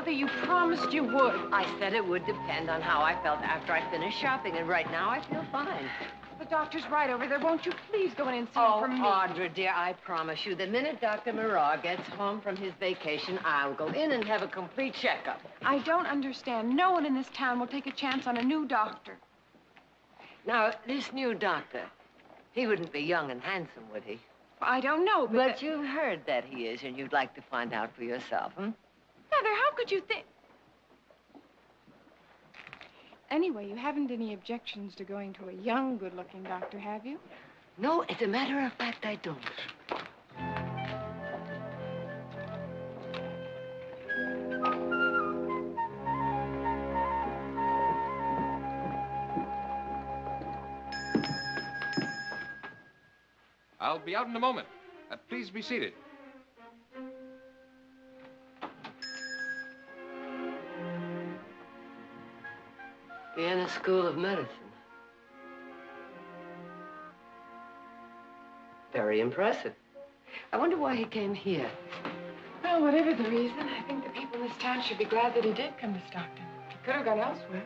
Mother, you promised you would. I said it would depend on how I felt after I finished shopping, and right now I feel fine. The doctor's right over there. Won't you please go in and see Oh, him for me? Audra, dear, I promise you, the minute Dr. Moreau gets home from his vacation, I'll go in and have a complete checkup. I don't understand. No one in this town will take a chance on a new doctor. Now, this new doctor, he wouldn't be young and handsome, would he? I don't know, But you've heard that he is, and you'd like to find out for yourself, hmm? Mother, how could you think? Anyway, you haven't any objections to going to a young, good-looking doctor, have you? No, as a matter of fact, I don't. I'll be out in a moment. Please be seated. Vienna School of Medicine. Very impressive. I wonder why he came here. Well, whatever the reason, I think the people in this town should be glad that he did come to Stockton. He could have gone elsewhere.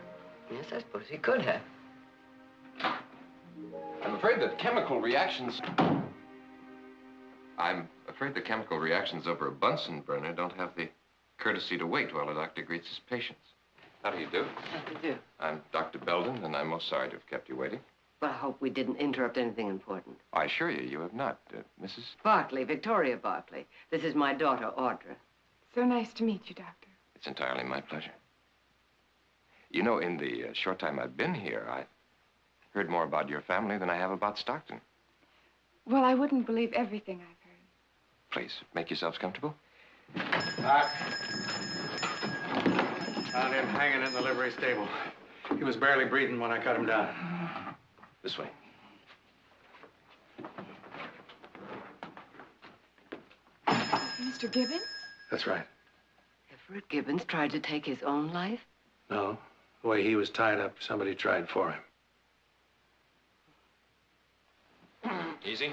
Yes, I suppose he could have. I'm afraid that chemical reactions... over a Bunsen burner don't have the courtesy to wait while a doctor greets his patients. How do you do? How do you do? I'm Dr. Belden, and I'm most sorry to have kept you waiting. Well, I hope we didn't interrupt anything important. I assure you, you have not. Mrs. Barkley, Victoria Barkley. This is my daughter, Audra. So nice to meet you, Doctor. It's entirely my pleasure. You know, in the short time I've been here, I've heard more about your family than I have about Stockton. Well, I wouldn't believe everything I've heard. Please, make yourselves comfortable. Doc. Found him hanging in the livery stable. He was barely breathing when I cut him down. This way. Mr. Gibbons? That's right. Everett Gibbons tried to take his own life? No. The way he was tied up, somebody tried for him. Easy.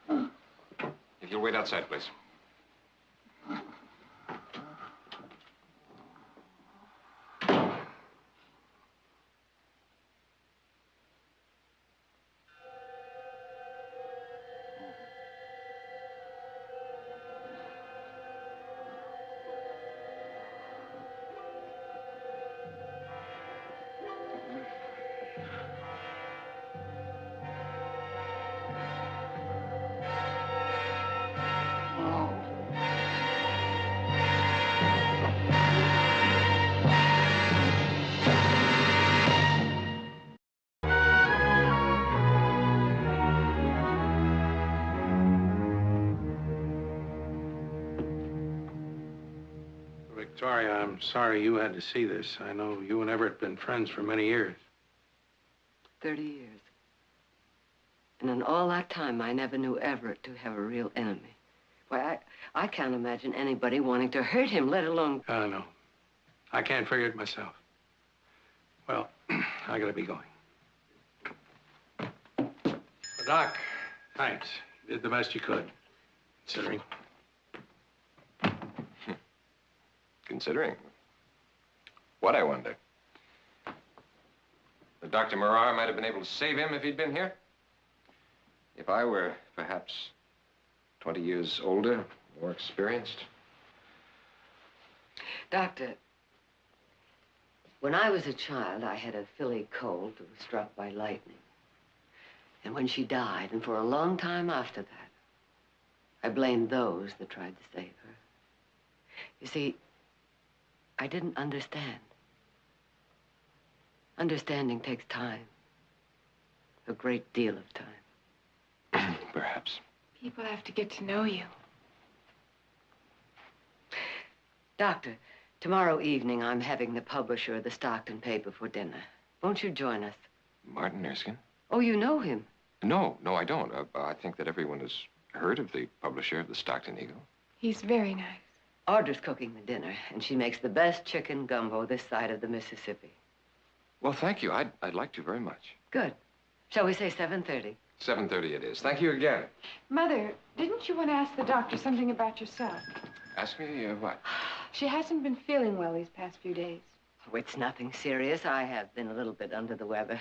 If you'll wait outside, please. Victoria, I'm sorry you had to see this. I know you and Everett have been friends for many years. 30 years. And in all that time, I never knew Everett to have a real enemy. Why, I can't imagine anybody wanting to hurt him, let alone... I know. I can't figure it myself. Well, I gotta be going. Doc, thanks. You did the best you could, considering. Considering? What, I wonder? That Dr. Moreau might have been able to save him if he'd been here? If I were, perhaps, 20 years older, more experienced? Doctor, when I was a child, I had a filly colt that was struck by lightning. And when she died, and for a long time after that, I blamed those that tried to save her. You see, I didn't understand. Understanding takes time. A great deal of time. Perhaps. People have to get to know you. Doctor, tomorrow evening I'm having the publisher of the Stockton paper for dinner. Won't you join us? Martin Erskine? Oh, you know him? No, I don't. I think that everyone has heard of the publisher of the Stockton Eagle. He's very nice. Audra's cooking the dinner, and she makes the best chicken gumbo this side of the Mississippi. Well, thank you. I'd like to very much. Good. Shall we say 7:30? 7:30 it is. Thank you again. Mother, didn't you want to ask the doctor something about yourself? Ask me what? She hasn't been feeling well these past few days. Oh, it's nothing serious. I have been a little bit under the weather.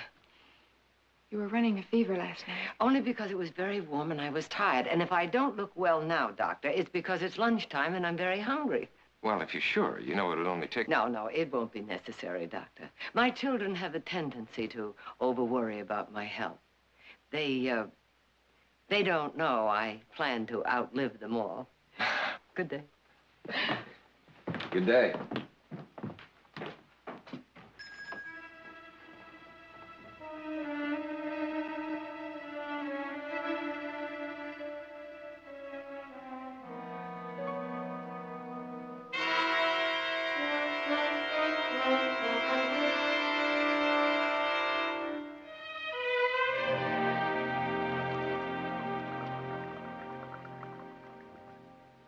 You were running a fever last night. Only because it was very warm and I was tired. And if I don't look well now, Doctor, it's because it's lunchtime and I'm very hungry. Well, if you're sure, you know it'll only take... No, it won't be necessary, Doctor. My children have a tendency to over-worry about my health. They don't know I plan to outlive them all. Good day. Good day.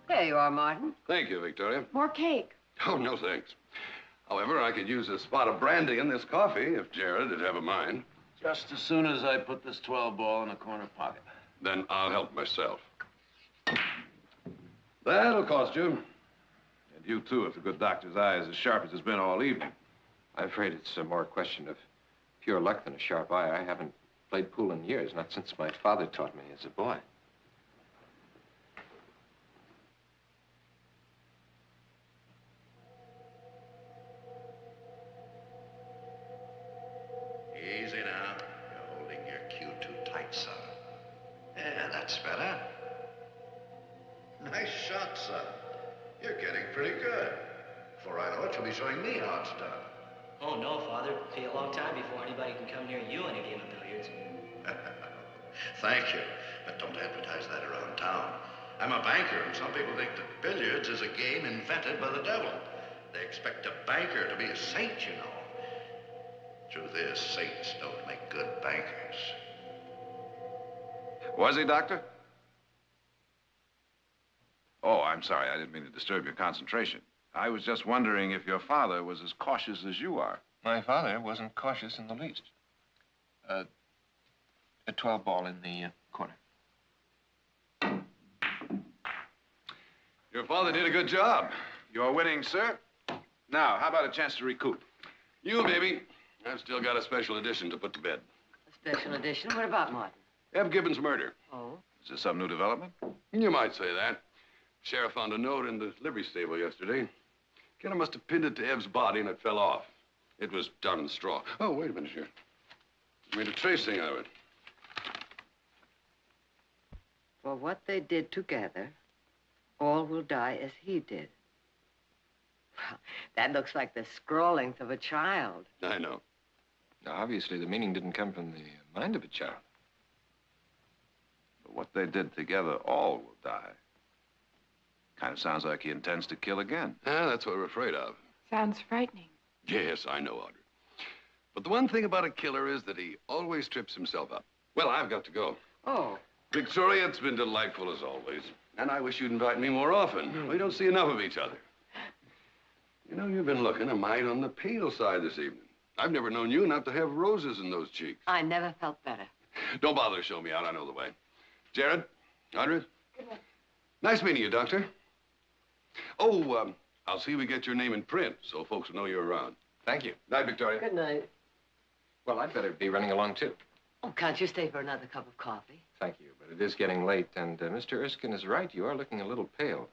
There you are, Martin. Thank you, Victoria. More cake. Oh, no thanks. However, I could use a spot of brandy in this coffee if Jared would have a mind. Just as soon as I put this 12 ball in a corner pocket. Then I'll help myself. That'll cost you. And you, too, if the good doctor's eye is as sharp as it's been all evening. I'm afraid it's more a question of pure luck than a sharp eye. I haven't played pool in years, not since my father taught me as a boy. Easy now. You're holding your cue too tight, son. Yeah, that's better. Nice shot, son. You're getting pretty good. Before I know it, you'll be showing me how it's done. Oh, no, Father. It'll be a long time before anybody can come near you in a game of billiards. Thank you, but don't advertise that around town. I'm a banker, and some people think that billiards is a game invented by the devil. They expect a banker to be a saint, you know. Truth is, saints don't make good bankers. Was he, Doctor? Oh, I'm sorry. I didn't mean to disturb your concentration. I was just wondering if your father was as cautious as you are. My father wasn't cautious in the least. A 12 ball in the corner. Your father did a good job. You're winning, sir. Now, how about a chance to recoup? You, baby. I've still got a special edition to put to bed. A special edition? What about Martin? Eb Gibbons' murder. Oh? Is there some new development? You might say that. Sheriff found a note in the livery stable yesterday. Killer must have pinned it to Ev's body and it fell off. It was done in straw. Oh, wait a minute here. I made a tracing of it. For what they did together, all will die as he did. Well, that looks like the scroll length of a child. I know. Now, obviously, the meaning didn't come from the mind of a child. But what they did together, all will die. Kind of sounds like he intends to kill again. Yeah, that's what we're afraid of. Sounds frightening. Yes, I know, Audrey. But the one thing about a killer is that he always trips himself up. Well, I've got to go. Oh. Victoria, it's been delightful as always. And I wish you'd invite me more often. We don't see enough of each other. You know, you've been looking a mite on the pale side this evening. I've never known you not to have roses in those cheeks. I never felt better. Don't bother to show me out. I know the way. Jared, Audrey. Good night. Nice meeting you, Doctor. Oh, I'll see we get your name in print so folks will know you're around. Thank you. Night, Victoria. Good night. Well, I'd better be running along, too. Oh, can't you stay for another cup of coffee? Thank you, but it is getting late, and Mr. Erskine is right. You are looking a little pale.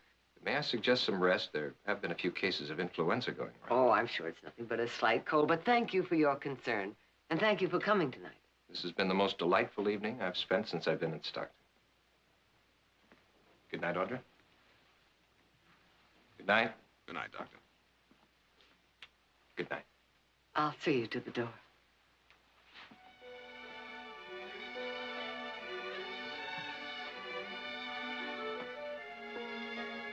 May I suggest some rest? There have been a few cases of influenza going around. Oh, I'm sure it's nothing but a slight cold, but thank you for your concern. And thank you for coming tonight. This has been the most delightful evening I've spent since I've been in Stockton. Good night, Audrey. Good night. Good night, Doctor. Good night. I'll see you to the door.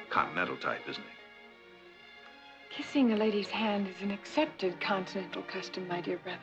Continental type, isn't he? Kissing a lady's hand is an accepted continental custom, my dear brother.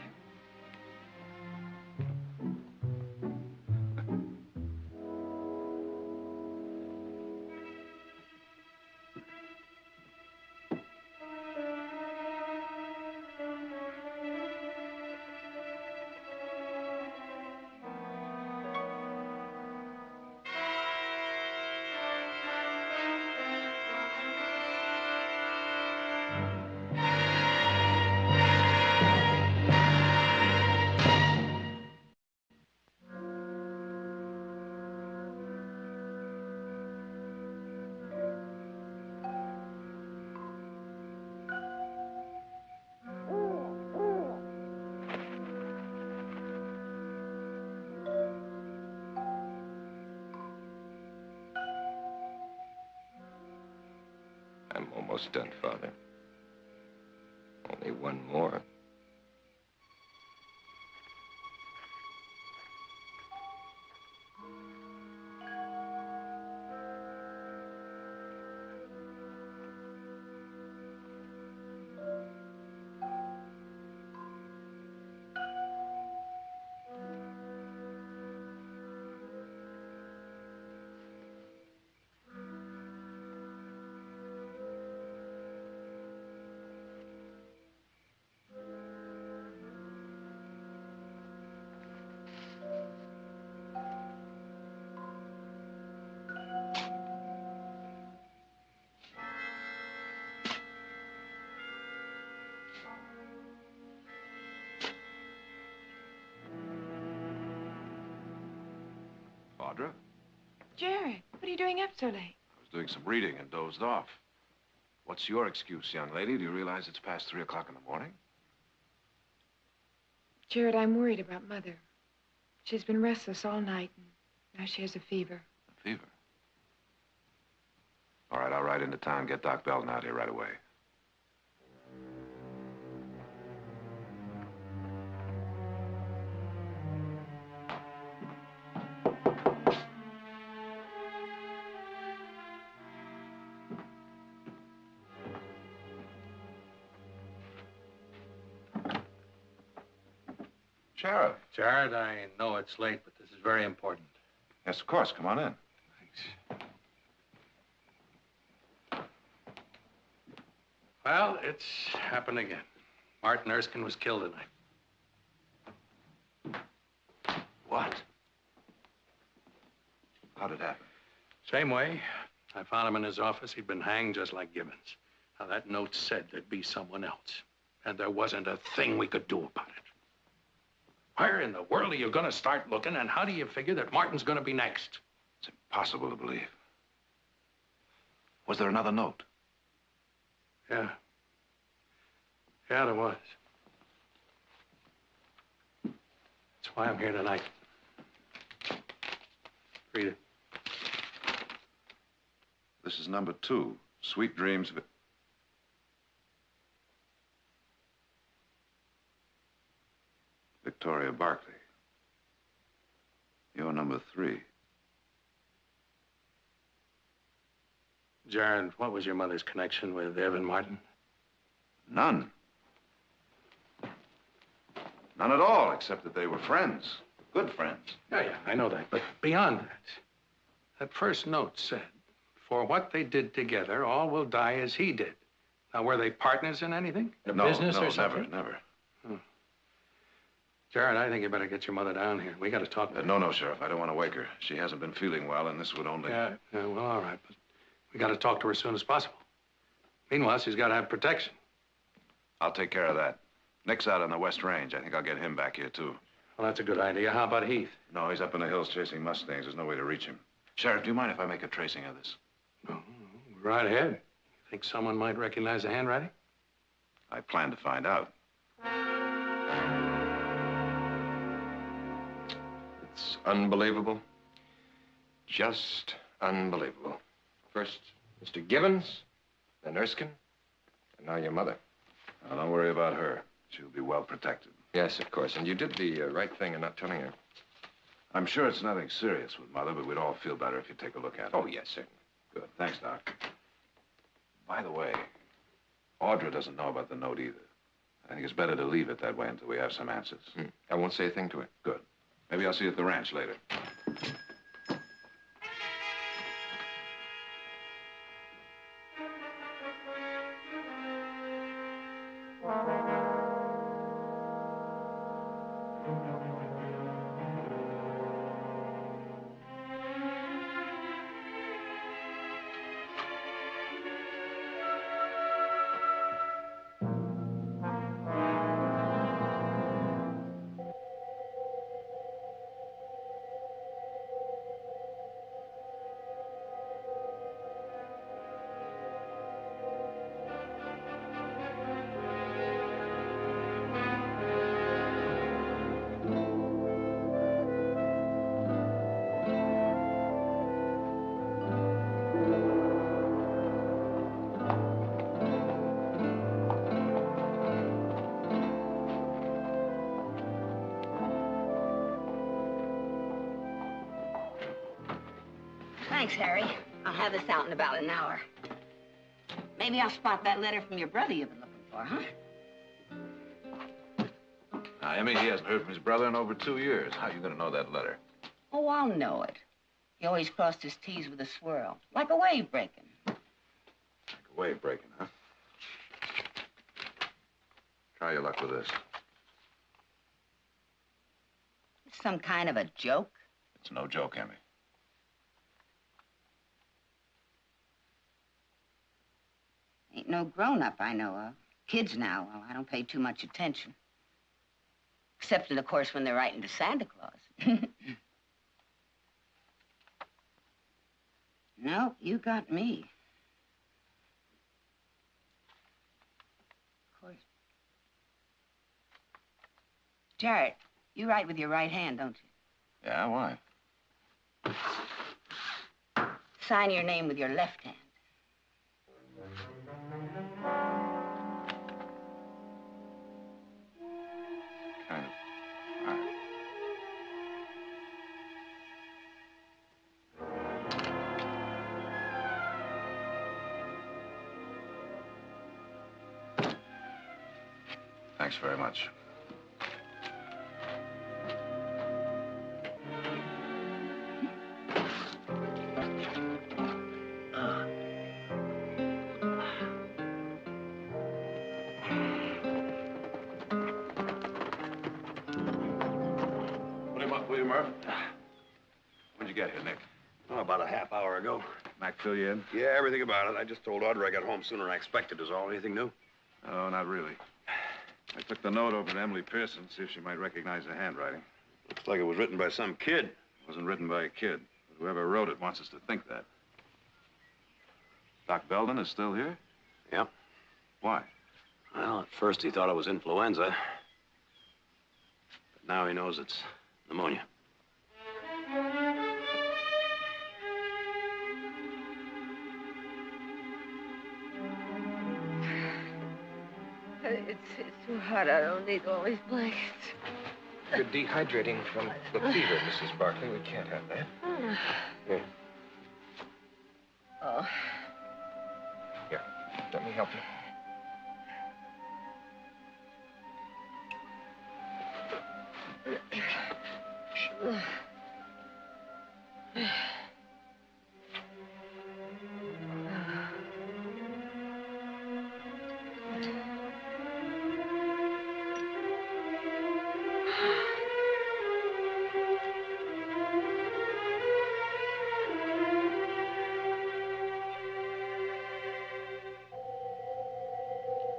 I'm almost done, Father. Only one more. Audra? Jared, what are you doing up so late? I was doing some reading and dozed off. What's your excuse, young lady? Do you realize it's past 3 o'clock in the morning? Jared, I'm worried about Mother. She's been restless all night, and now she has a fever. A fever? All right, I'll ride into town, get Doc Belton out here right away. Sheriff. Jared, I know it's late, but this is very important. Yes, of course. Come on in. Thanks. Well, it's happened again. Martin Erskine was killed tonight. What? How'd it happen? Same way. I found him in his office. He'd been hanged just like Gibbons. Now, that note said there'd be someone else. And there wasn't a thing we could do about it. Where in the world are you going to start looking, and how do you figure that Martin's going to be next? It's impossible to believe. Was there another note? Yeah. Yeah, there was. That's why I'm here tonight. Read it. This is number 2. Sweet dreams. Victoria Barkley. You're number 3. Jared, what was your mother's connection with Evan Martin? None. None at all, except that they were friends. Good friends. Yeah, I know that. But beyond that, that first note said, for what they did together, all will die as he did. Now, were they partners in anything? In a business or something? Never. Jared, I think you better get your mother down here. We got to talk. No, Sheriff. I don't want to wake her. She hasn't been feeling well, and this would only... Yeah, well, all right, but we got to talk to her as soon as possible. Meanwhile, she's got to have protection. I'll take care of that. Nick's out on the West Range. I think I'll get him back here, too. Well, that's a good idea. How about Heath? No, he's up in the hills chasing mustangs. There's no way to reach him. Sheriff, do you mind if I make a tracing of this? No, right ahead. You think someone might recognize the handwriting? I plan to find out. It's unbelievable. Just unbelievable. First, Mr. Gibbons, then Erskine, and now your mother. Now, don't worry about her. She'll be well protected. Yes, of course. And you did the right thing in not telling her. I'm sure it's nothing serious with Mother, but we'd all feel better if you take a look at it. Oh, yes, certainly. Good. Thanks, Doc. By the way, Audra doesn't know about the note either. I think it's better to leave it that way until we have some answers. I won't say a thing to her. Good. Maybe I'll see you at the ranch later. Thanks, Harry. I'll have this out in about an hour. Maybe I'll spot that letter from your brother you've been looking for, huh? Now, Emmy, he hasn't heard from his brother in over 2 years. How are you going to know that letter? Oh, I'll know it. He always crossed his T's with a swirl, like a wave breaking. Like a wave breaking, huh? Try your luck with this. It's some kind of a joke. It's no joke, Emmy. Ain't no grown-up I know of. Kids now, well, I don't pay too much attention. Except, of course, when they're writing to Santa Claus. No, you got me. Of course. Jarrett, you write with your right hand, don't you? Yeah, why? Sign your name with your left hand. Kind of. All right. Thanks very much. Put him up, will you, Murph? When'd you get here, Nick? Oh, about a half hour ago. Mac fill you in? Yeah, everything about it. I just told Audrey I got home sooner than I expected is all. Anything new? Oh, not really. I took the note over to Emily Pearson, see if she might recognize the handwriting. Looks like it was written by some kid. It wasn't written by a kid. But whoever wrote it wants us to think that. Doc Belden is still here? Yeah. Why? Well, at first he thought it was influenza. But now he knows it's pneumonia. It's too hot. I don't need all these blankets. You're dehydrating from the fever, Mrs. Barkley. We can't have that. Here. Oh. Here. Let me help you.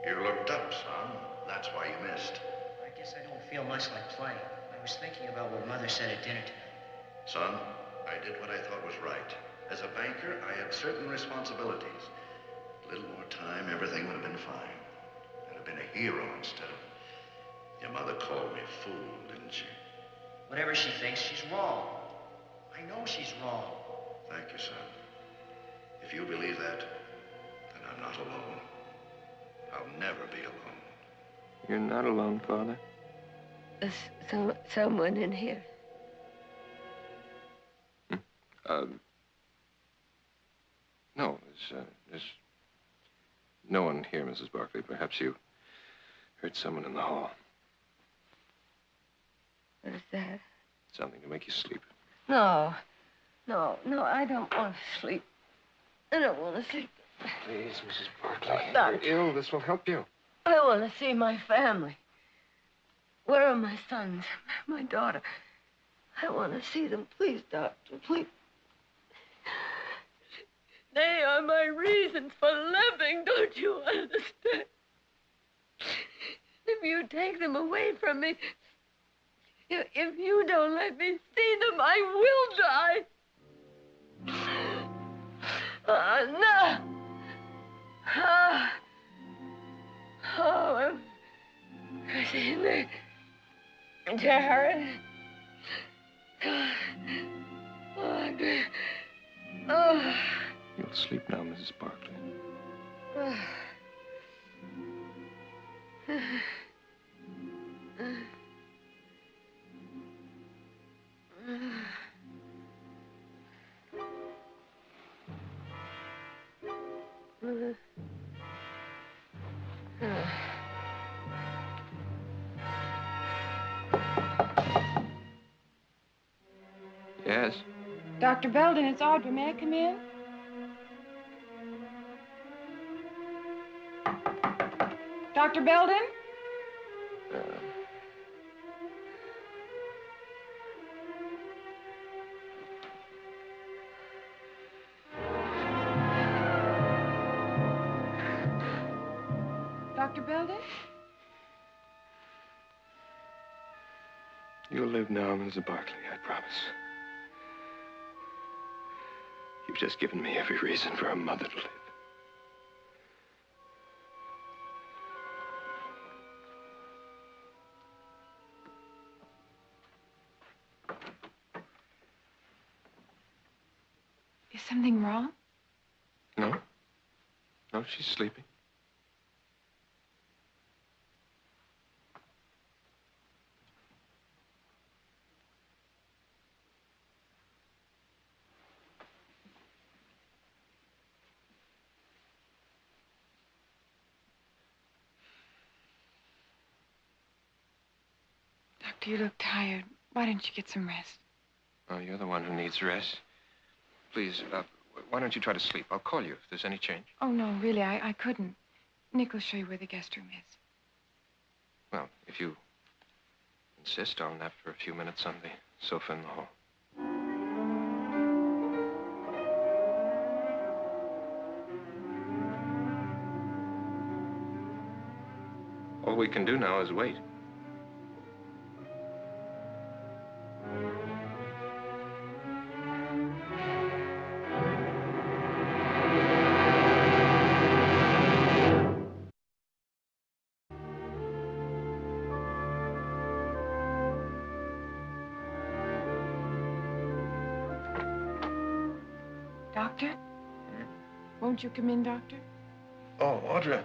You looked up, son. That's why you missed. I guess I don't feel much like playing. I was thinking about what Mother said at dinner tonight. Son, I did what I thought was right. As a banker, I had certain responsibilities. A little more time, everything would have been fine. I'd have been a hero instead of... Your mother called me a fool, didn't she? Whatever she thinks, she's wrong. I know she's wrong. Thank you, son. If you believe that, then I'm not alone. I'll never be alone. You're not alone, Father. There's someone in here. No, there's no one here, Mrs. Barkley. Perhaps you heard someone in the hall. What is that? Something to make you sleep. No, I don't want to sleep. I don't want to sleep. Please, Mrs. Barkley. Doctor. You're ill. This will help you. I want to see my family. Where are my sons, my daughter? I want to see them. Please, doctor, please. They are my reasons for living, don't you understand? If you take them away from me, if you don't let me see them, I will die. No. I'm in there. Jared. You'll sleep now, Mrs. Barkley. Yes? Dr. Belden, it's Audra. May I come in? Dr. Belden? Dr. Belden? You'll live now, Mrs. Barkley, I promise. You've just given me every reason for a mother to live. Is something wrong? No. No, she's sleeping. Doctor, you look tired. Why don't you get some rest? Oh, you're the one who needs rest. Please, why don't you try to sleep? I'll call you if there's any change. Oh, no, really, I couldn't. Nick will show you where the guest room is. Well, if you insist, I'll nap for a few minutes on the sofa in the hall. All we can do now is wait. Doctor? Won't you come in, Doctor? Oh, Audra.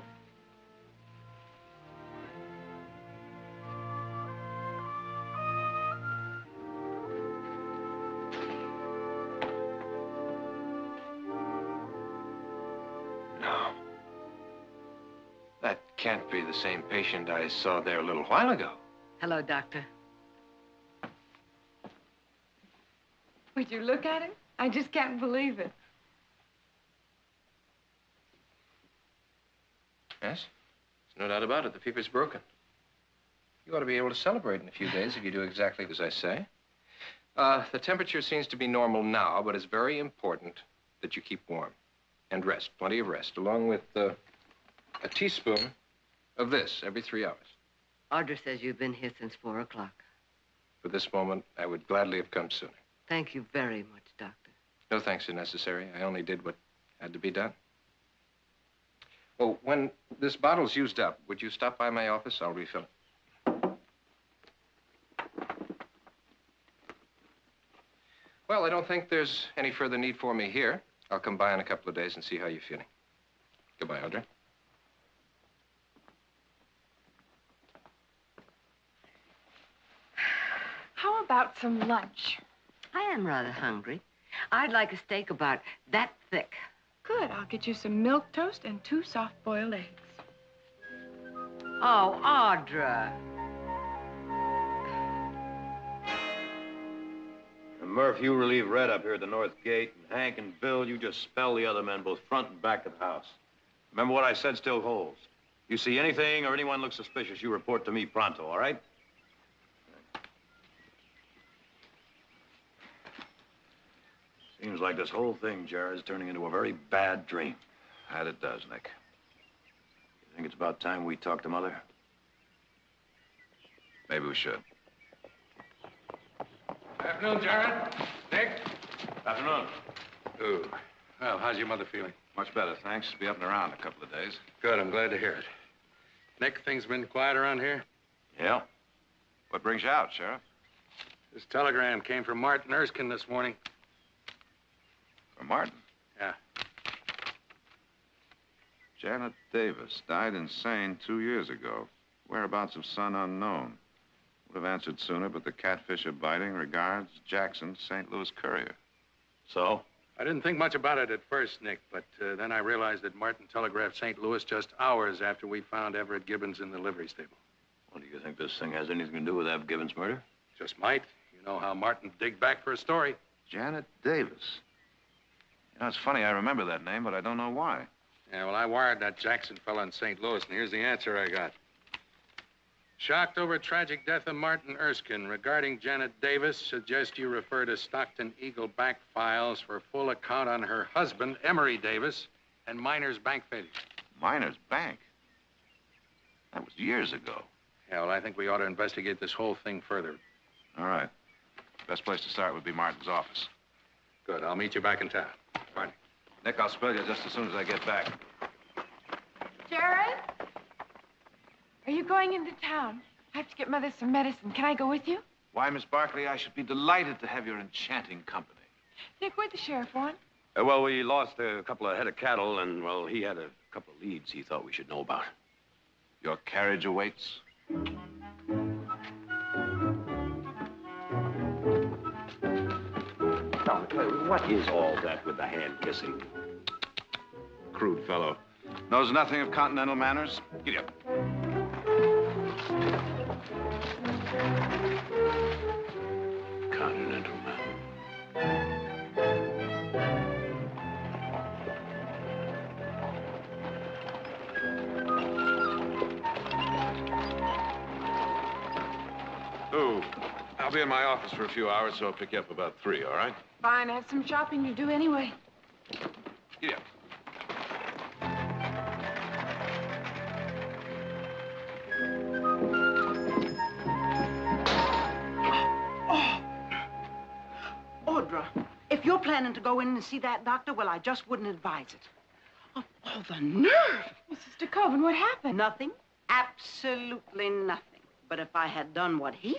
No. That can't be the same patient I saw there a little while ago. Hello, Doctor. Would you look at him? I just can't believe it. Yes? There's no doubt about it. The fever's broken. You ought to be able to celebrate in a few days if you do exactly as I say. The temperature seems to be normal now, but it's very important that you keep warm. And rest, plenty of rest, along with a teaspoon of this every 3 hours. Audra says you've been here since 4 o'clock. For this moment, I would gladly have come sooner. Thank you very much, Doctor. No thanks are necessary. I only did what had to be done. Well, when this bottle's used up, would you stop by my office? I'll refill it. Well, I don't think there's any further need for me here. I'll come by in a couple of days and see how you're feeling. Goodbye, Audra. How about some lunch? I am rather hungry. I'd like a steak about that thick. Good. I'll get you some milk toast and 2 soft-boiled eggs. Oh, Audra. And Murph, you relieve Red up here at the north gate, and Hank and Bill, you just spell the other men both front and back of the house. Remember what I said still holds. You see anything or anyone looks suspicious, you report to me pronto, all right? Seems like this whole thing, Jared, is turning into a very bad dream. That it does, Nick. You think it's about time we talk to Mother? Maybe we should. Afternoon, Jared. Nick. Afternoon. Ooh. Well, how's your mother feeling? Much better, thanks. Be up and around in a couple of days. Good, I'm glad to hear it. Nick, things been quiet around here? Yeah. What brings you out, Sheriff? This telegram came from Martin Erskine this morning. From Martin? Yeah. Janet Davis died insane 2 years ago. Whereabouts of son unknown. Would have answered sooner, but the catfish are biting. Regards, Jackson, St. Louis Courier. So? I didn't think much about it at first, Nick, but then I realized that Martin telegraphed St. Louis just hours after we found Everett Gibbons in the livery stable. Well, do you think this thing has anything to do with Ev Gibbons' murder? Just might. You know how Martin digged back for a story. Janet Davis. You know, it's funny, I remember that name, but I don't know why. Yeah, well, I wired that Jackson fella in St. Louis, and here's the answer I got. Shocked over tragic death of Martin Erskine. Regarding Janet Davis, suggest you refer to Stockton Eagle-back files for full account on her husband, Emery Davis, and Miner's bank failure. Miner's bank? That was years ago. Yeah, well, I think we ought to investigate this whole thing further. All right. Best place to start would be Martin's office. Good. I'll meet you back in town. Marty. Nick, I'll spell you just as soon as I get back. Jared? Are you going into town? I have to get Mother some medicine. Can I go with you? Why, Miss Barkley, I should be delighted to have your enchanting company. Nick, where'd the sheriff want? Well, we lost a couple of head of cattle, and, well, he had a couple of leads he thought we should know about. Your carriage awaits? Now, what is all that with the hand kissing? Crude fellow. Knows nothing of continental manners? Giddy up. Continental man. Ooh, I'll be in my office for a few hours, so I'll pick you up about 3, all right? Fine, I have some shopping to do anyway. Giddy up. Audra, if you're planning to go in and see that doctor, well, I just wouldn't advise it. Oh, the nerve! Mrs. DeCoven, what happened? Nothing. Absolutely nothing. But if I had done what he...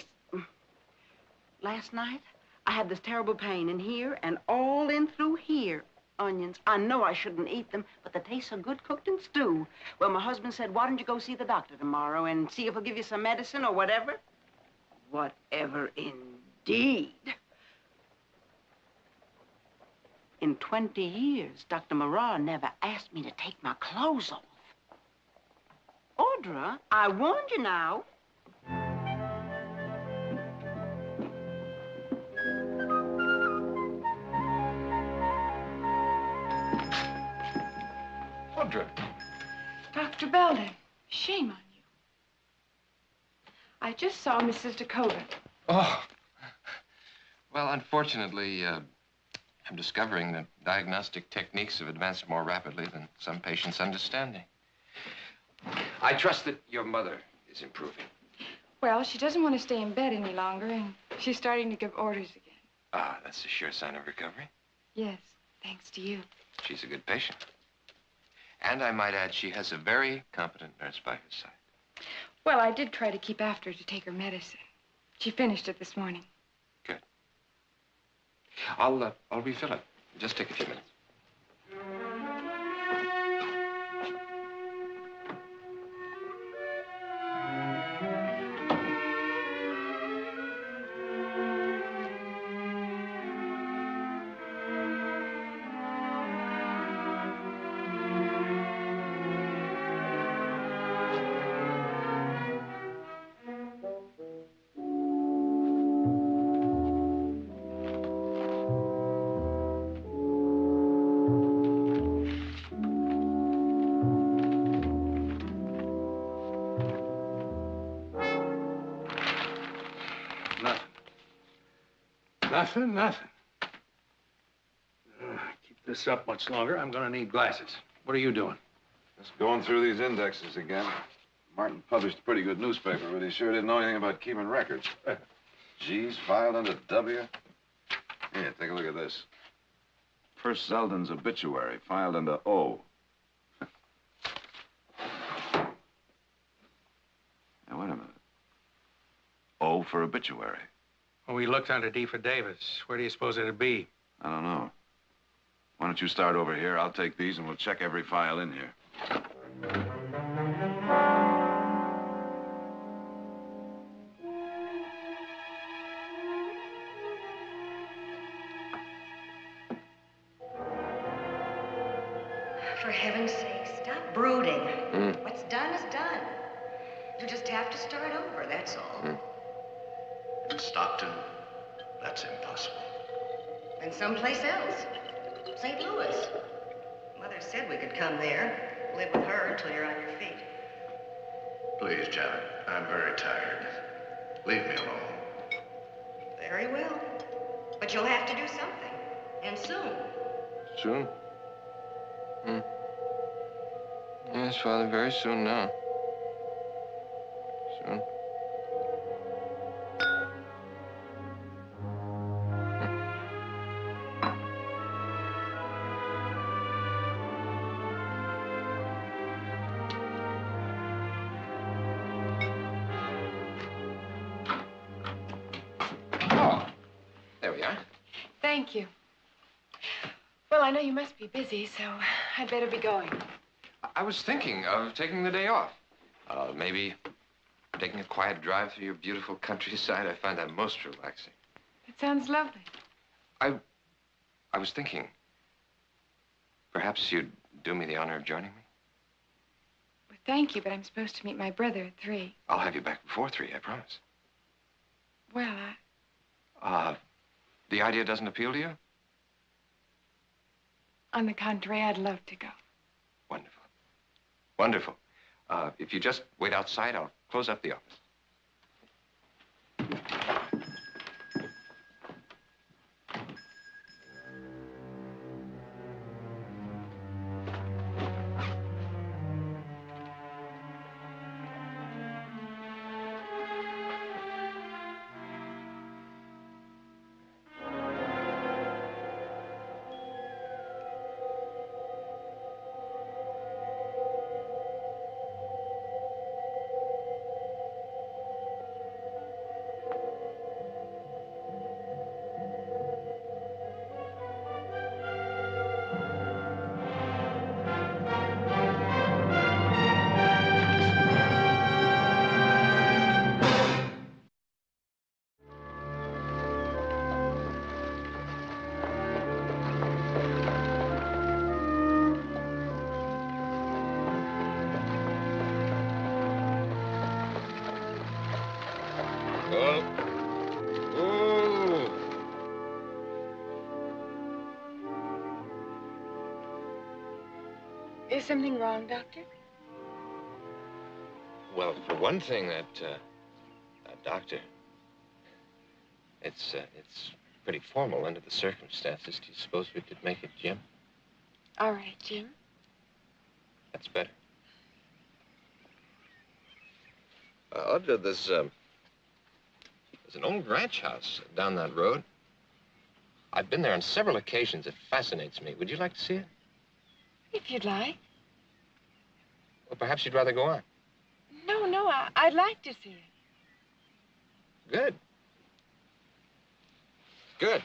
Last night, I had this terrible pain in here and all in through here. Onions. I know I shouldn't eat them, but they taste so good cooked in stew. Well, my husband said, why don't you go see the doctor tomorrow and see if he'll give you some medicine or whatever? Whatever indeed. In 20 years, Dr. Moran never asked me to take my clothes off. Audra, I warned you now. Audra. Dr. Belden, shame on you. I just saw Mrs. DeCoven. Oh. Well, unfortunately, I'm discovering that diagnostic techniques have advanced more rapidly than some patients' understanding. I trust that your mother is improving. Well, she doesn't want to stay in bed any longer, and she's starting to give orders again. Ah, that's a sure sign of recovery. Yes, thanks to you. She's a good patient. And I might add, she has a very competent nurse by her side. Well, I did try to keep after her to take her medicine. She finished it this morning. Good. I'll refill it. Just take a few minutes. Nothing. Keep this up much longer, I'm gonna need glasses. What are you doing? Just going through these indexes again. Martin published a pretty good newspaper, but he sure didn't know anything about keeping records. G's filed under W. Here, take a look at this. First Zeldin's obituary, filed under O. Now, wait a minute. O for obituary. Well, we looked under D for Davis. Where do you suppose it'd be? I don't know. Why don't you start over here? I'll take these and we'll check every file in here. For heaven's sake, stop brooding. What's done is done. You just have to start over, that's all. In Stockton, that's impossible. Then someplace else. St. Louis. Mother said we could come there, live with her until you're on your feet. Please, Janet, I'm very tired. Leave me alone. Very well. But you'll have to do something. And soon. Soon? Yes, Father, very soon now. Soon. Oh, there we are. Thank you. Well, I know you must be busy, so I'd better be going. I was thinking of taking the day off. Maybe taking a quiet drive through your beautiful countryside. I find that most relaxing. It sounds lovely. I was thinking, perhaps you'd do me the honor of joining me? Well, thank you, but I'm supposed to meet my brother at 3. I'll have you back before 3, I promise. Well, The idea doesn't appeal to you? on the contrary, I'd love to go. Wonderful. Wonderful. If you just wait outside, I'll close up the office. Is something wrong, Doctor? Well, for one thing, that doctor, it's pretty formal under the circumstances. Do you suppose we could make it Jim? All right, Jim. That's better. Audra, there's an old ranch house down that road. I've been there on several occasions. It fascinates me. Would you like to see it? If you'd like. Well, perhaps you'd rather go on. No, I'd like to see it. Good. Good.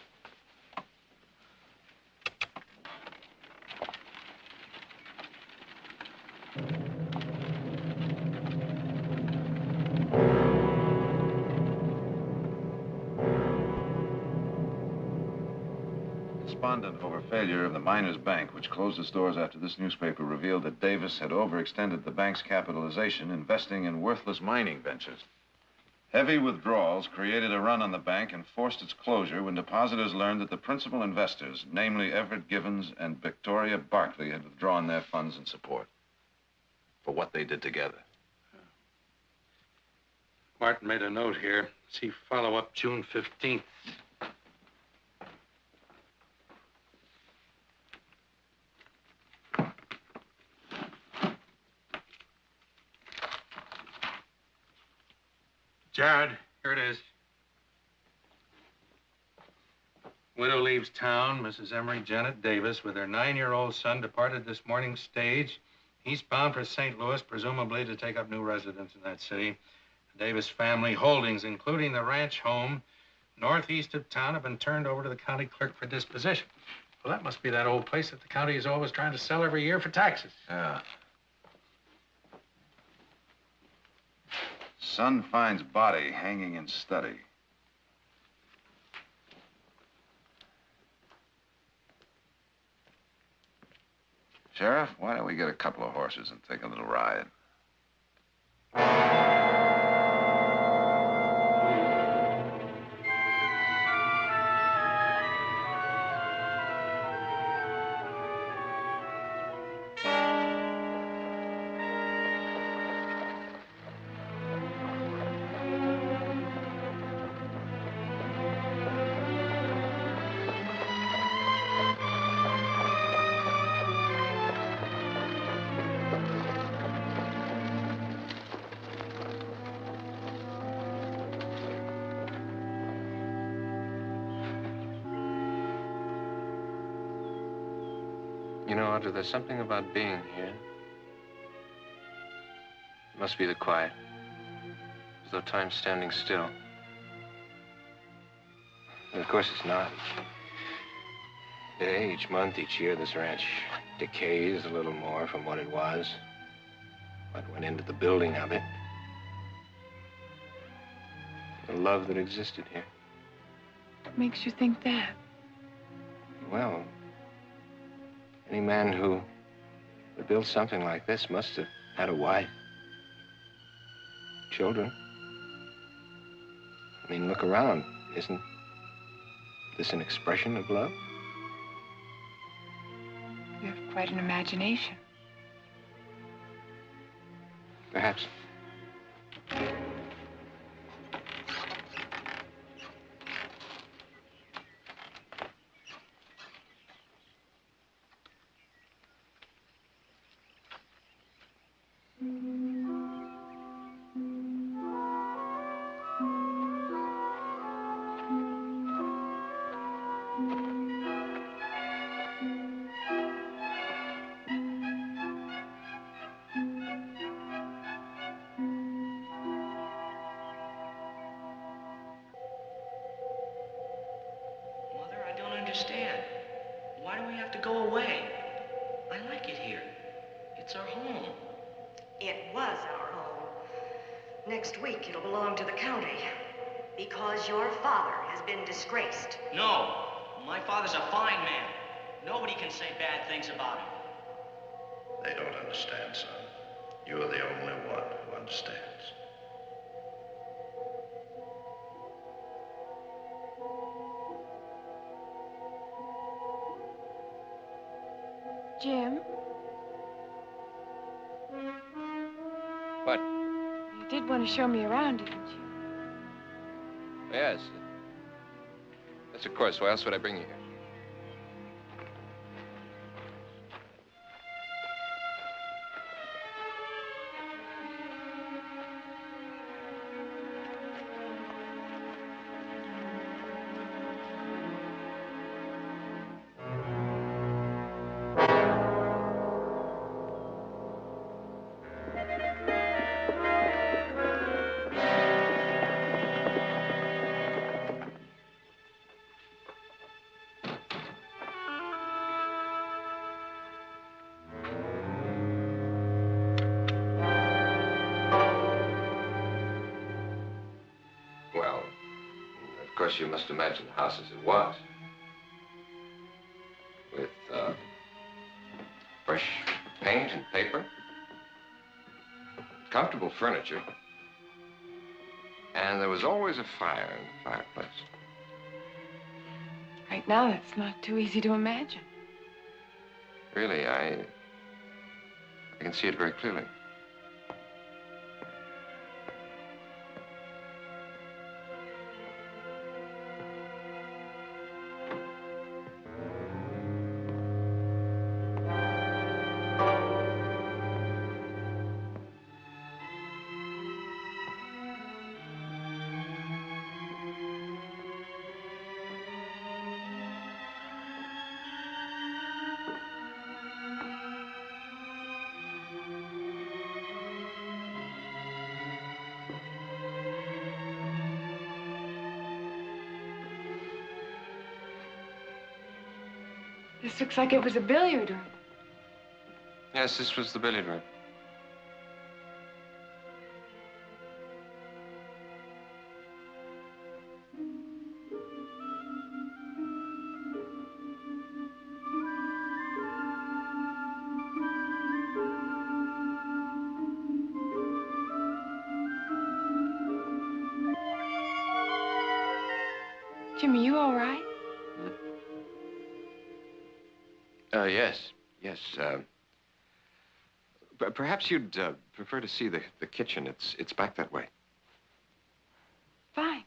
Despondent over failure of the Miners Bank, which closed its doors after this newspaper revealed that Davis had overextended the bank's capitalization, investing in worthless mining ventures. Heavy withdrawals created a run on the bank and forced its closure when depositors learned that the principal investors, namely Everett Gibbons and Victoria Barkley, had withdrawn their funds in support for what they did together. Martin made a note here. See follow-up June 15th. Jared, here it is. Widow leaves town. Mrs. Emery Janet Davis, with her 9-year-old son, departed this morning's stage, eastbound for St. Louis, presumably to take up new residence in that city. The Davis family holdings, including the ranch home northeast of town, have been turned over to the county clerk for disposition. Well, that must be that old place that the county is always trying to sell every year for taxes. Yeah. Son finds body hanging in study. Sheriff, why don't we get a couple of horses and take a little ride? You know, Audrey, there's something about being here. It must be the quiet. As though time's standing still. And of course it's not. Day, each month, each year, this ranch decays a little more from what it was. What went into the building of it. The love that existed here. What makes you think that? Well, any man who would build something like this must have had a wife. Children. I mean, look around. Isn't this an expression of love? You have quite an imagination. Perhaps. Understand. Why do we have to go away? I like it here. It's our home. It was our home. Next week, it'll belong to the county. Because your father has been disgraced. No. My father's a fine man. Nobody can say bad things about him. They don't understand, son. You're the only one who understands. Jim? What? You did want to show me around, didn't you? Yes. Yes, of course. Why else would I bring you here? Of course, you must imagine the house as it was. With fresh paint and paper, comfortable furniture, and there was always a fire in the fireplace. Right now, that's not too easy to imagine. Really, I can see it very clearly. This looks like it was a billiard room. Yes, this was the billiard room. Jimmy, you all right? Yes. Yes. Perhaps you'd prefer to see the kitchen. It's back that way. Fine.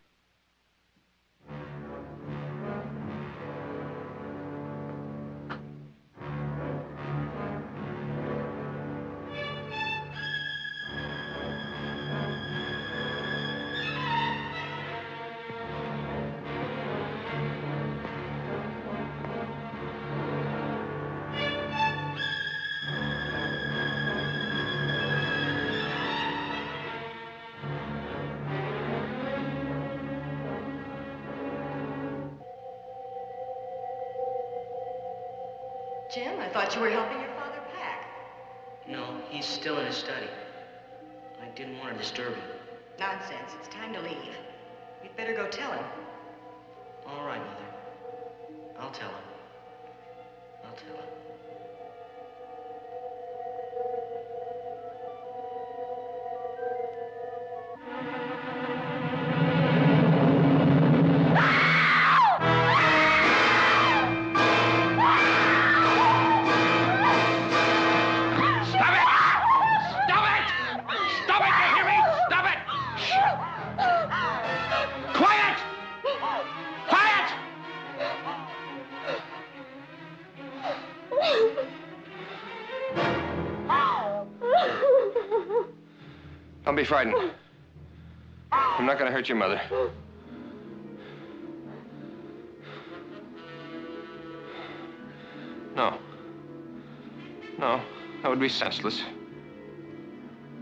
Jim, I thought you were helping your father pack. No, he's still in his study. I didn't want to disturb him. Nonsense. It's time to leave. You'd better go tell him. All right, Mother. I'll tell him. I'll tell him. Don't be frightened. I'm not going to hurt your mother. No. No, that would be senseless.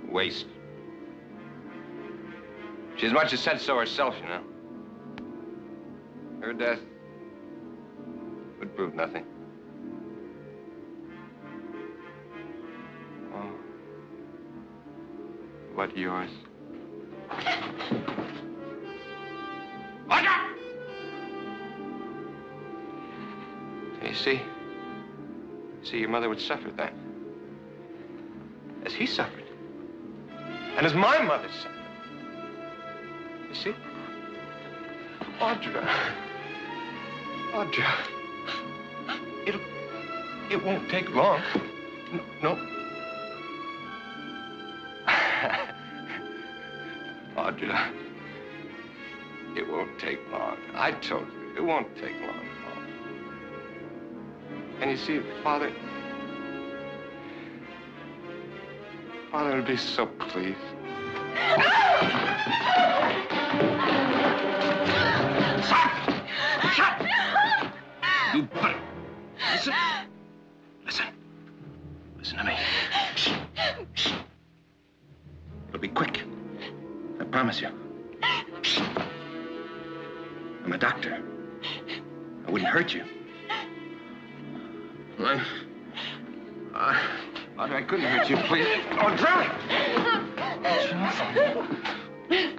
Waste. She as much as said so herself, you know. Her death would prove nothing. Oh. But yours. Audra! You see? See, your mother would suffer then. As he suffered. And as my mother suffered. You see? Audra. Audra. It won't take long. No. Audra. It won't take long. I told you, it won't take long at all. And you see, Father would be so pleased. Shut! You put it. Listen. Listen to me. It'll be quick. I promise you. I'm a doctor. I wouldn't hurt you. Audra, I couldn't hurt you, please. Audra! Listen to me!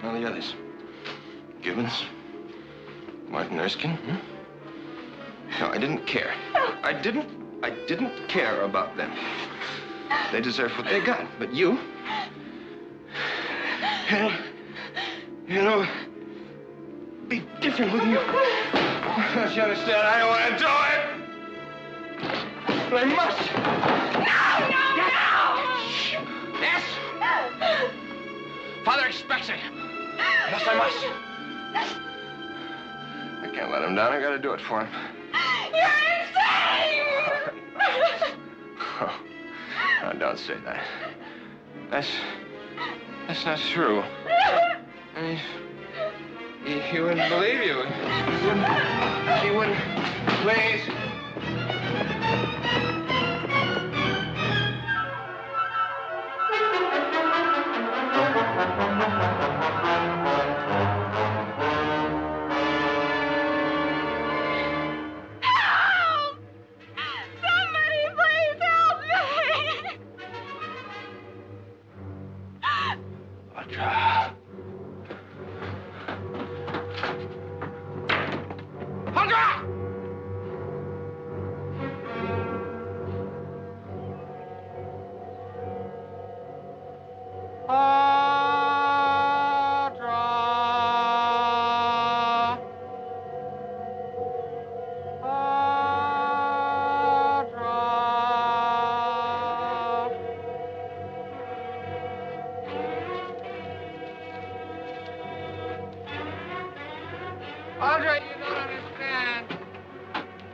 Now the others. Gibbons. Martin Erskine. No, I didn't care. I didn't care about them. They deserve what they got, but you... You know, be different with you. Don't you understand? I don't want to do it. But I must. No! Yes? Father expects it. Yes, I must. I can't let him down. I got to do it for him. You're insane! Oh, no, don't say that. That's not true. I mean, he wouldn't believe you. He wouldn't. Please. Help! Somebody please help me! Audra. Audra! Audra, you don't understand.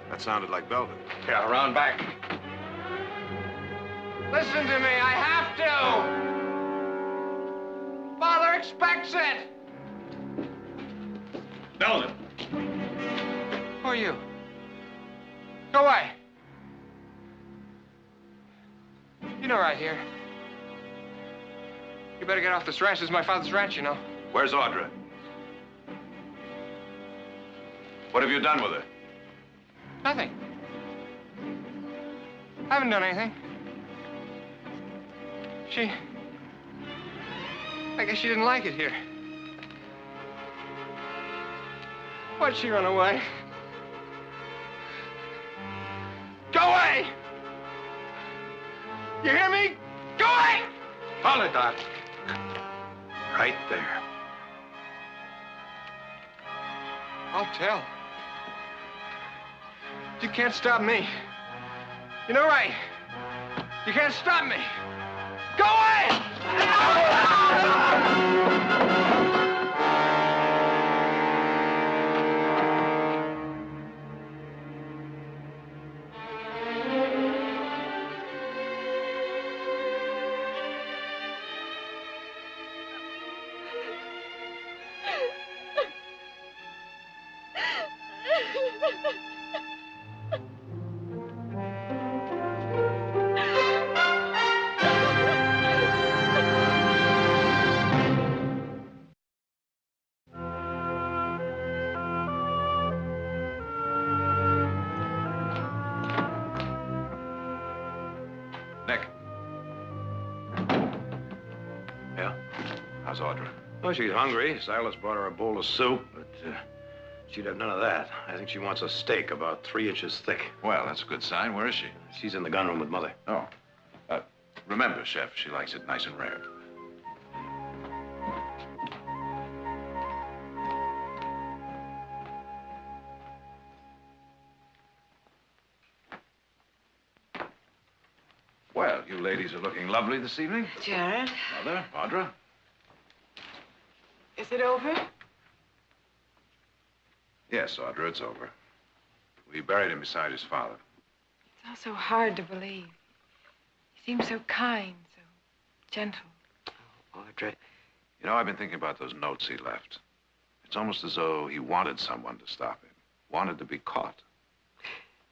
That sounded like Belden. Yeah, around back. Listen to me, I have to. Father expects it. Belden! Who are you? Go away. You know right here. You better get off this ranch. This is my father's ranch, you know. Where's Audra? What have you done with her? Nothing. I haven't done anything. I guess she didn't like it here. Why'd she run away? Go away! You hear me? Go away! Hold it, Doc. Right there. I'll tell. You can't stop me. You know right. You can't stop me. Go away! Nick. Yeah? How's Audra? Oh, she's hungry. Silas brought her a bowl of soup, but she'd have none of that. I think she wants a steak about 3 inches thick. Well, that's a good sign. Where is she? She's in the gunroom with Mother. Oh. Remember, Chef, she likes it nice and rare. Well, you ladies are looking lovely this evening. Jared? Mother, Audra. Is it over? Yes, Audra, it's over. We buried him beside his father. It's all so hard to believe. He seems so kind, so gentle. Audra. You know, I've been thinking about those notes he left. It's almost as though he wanted someone to stop him, wanted to be caught.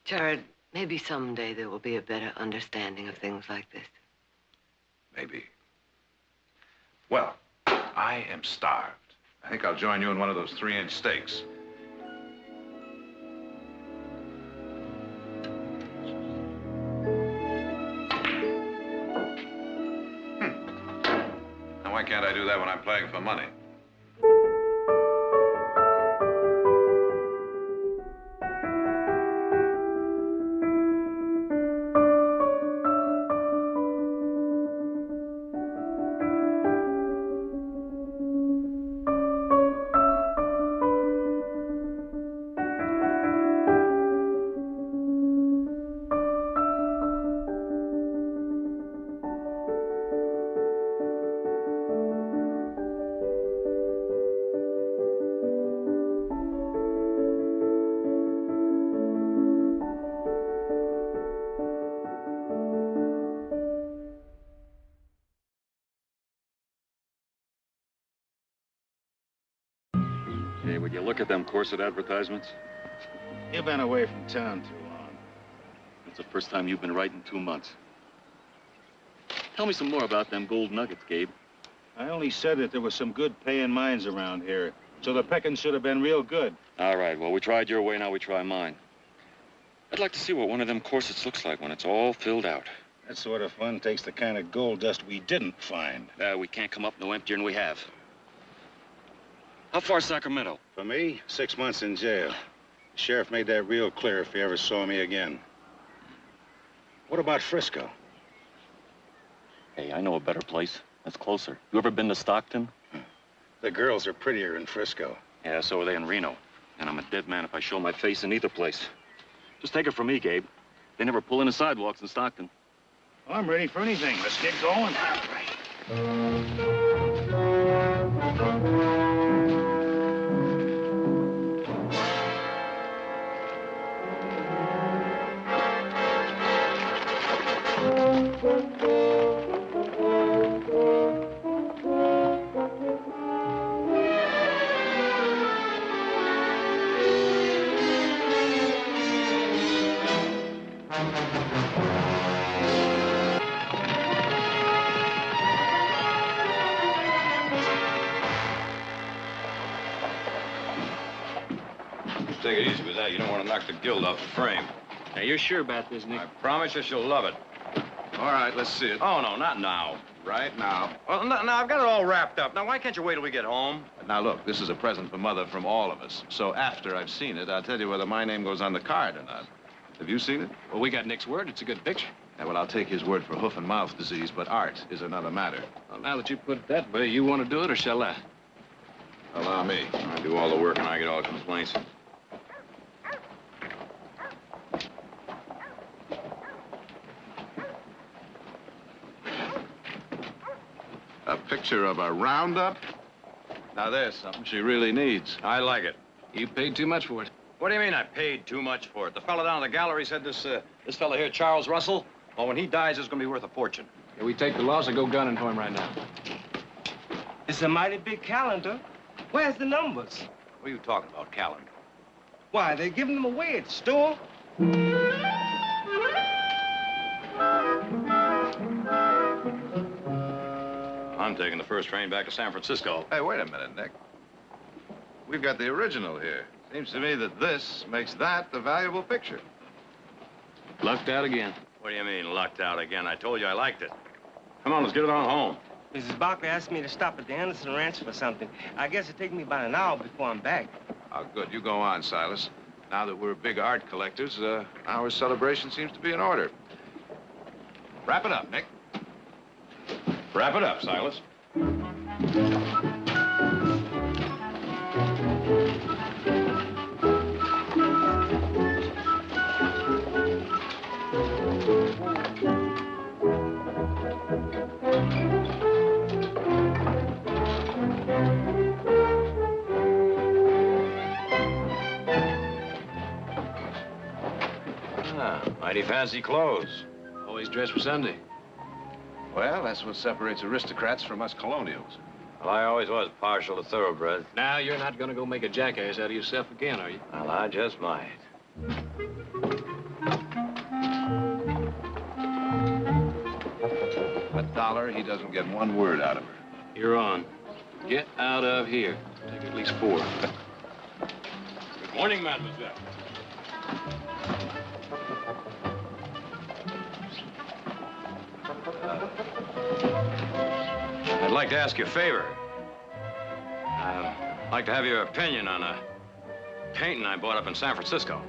Jared, maybe someday there will be a better understanding of things like this. Maybe. Well, I am starved. I think I'll join you in one of those 3-inch steaks. Now, why can't I do that when I'm playing for money? Hey, would you look at them corset advertisements? You've been away from town too long. It's the first time you've been right in 2 months. Tell me some more about them gold nuggets, Gabe. I only said that there was some good paying mines around here, so the pecking should have been real good. All right, well, we tried your way, now we try mine. I'd like to see what one of them corsets looks like when it's all filled out. That sort of fun takes the kind of gold dust we didn't find. We can't come up no emptier than we have. How far Sacramento? For me, 6 months in jail. The sheriff made that real clear if he ever saw me again. What about Frisco? Hey, I know a better place. That's closer. You ever been to Stockton? The girls are prettier in Frisco. Yeah, so are they in Reno. And I'm a dead man if I show my face in either place. Just take it from me, Gabe. They never pull in the sidewalks in Stockton. Well, I'm ready for anything. Let's get going. Take it easy with that. You don't want to knock the gild off the frame. Now, you're sure about this, Nick? I promise you she'll love it. All right, let's see it. Oh, no, not now. Right now. Well, no, I've got it all wrapped up. Now, why can't you wait till we get home? Now, look, this is a present for Mother from all of us. So after I've seen it, I'll tell you whether my name goes on the card or not. Have you seen it? Well, we got Nick's word. It's a good picture. Yeah, well, I'll take his word for hoof and mouth disease, but art is another matter. Well, now that you put it that way, you want to do it, or shall I? Allow me. I do all the work and I get all the complaints. A picture of a roundup? Now, there's something she really needs. I like it. You paid too much for it. What do you mean I paid too much for it? The fellow down in the gallery said this fellow here, Charles Russell, well, when he dies, it's going to be worth a fortune. Yeah, we take the loss and go gunning for him right now. It's a mighty big calendar. Where's the numbers? What are you talking about, calendar? Why, they're giving them away at the store. I'm taking the first train back to San Francisco. Hey, wait a minute, Nick. We've got the original here. Seems to me that this makes that the valuable picture. Lucked out again. What do you mean, lucked out again? I told you I liked it. Come on, let's get it on home. Mrs. Barkley asked me to stop at the Anderson Ranch for something. I guess it'll take me about an hour before I'm back. Oh, good. You go on, Silas. Now that we're big art collectors, our celebration seems to be in order. Wrap it up, Nick. Wrap it up, Silas. Mighty fancy clothes. Always dressed for Sunday. Well, that's what separates aristocrats from us colonials. Well, I always was partial to thoroughbreds. Now, you're not going to go make a jackass out of yourself again, are you? Well, I just might. $1, he doesn't get one word out of her. You're on. Get out of here. Take at least 4. Good morning, mademoiselle. I'd like to ask you a favor. I'd like to have your opinion on a painting I bought up in San Francisco.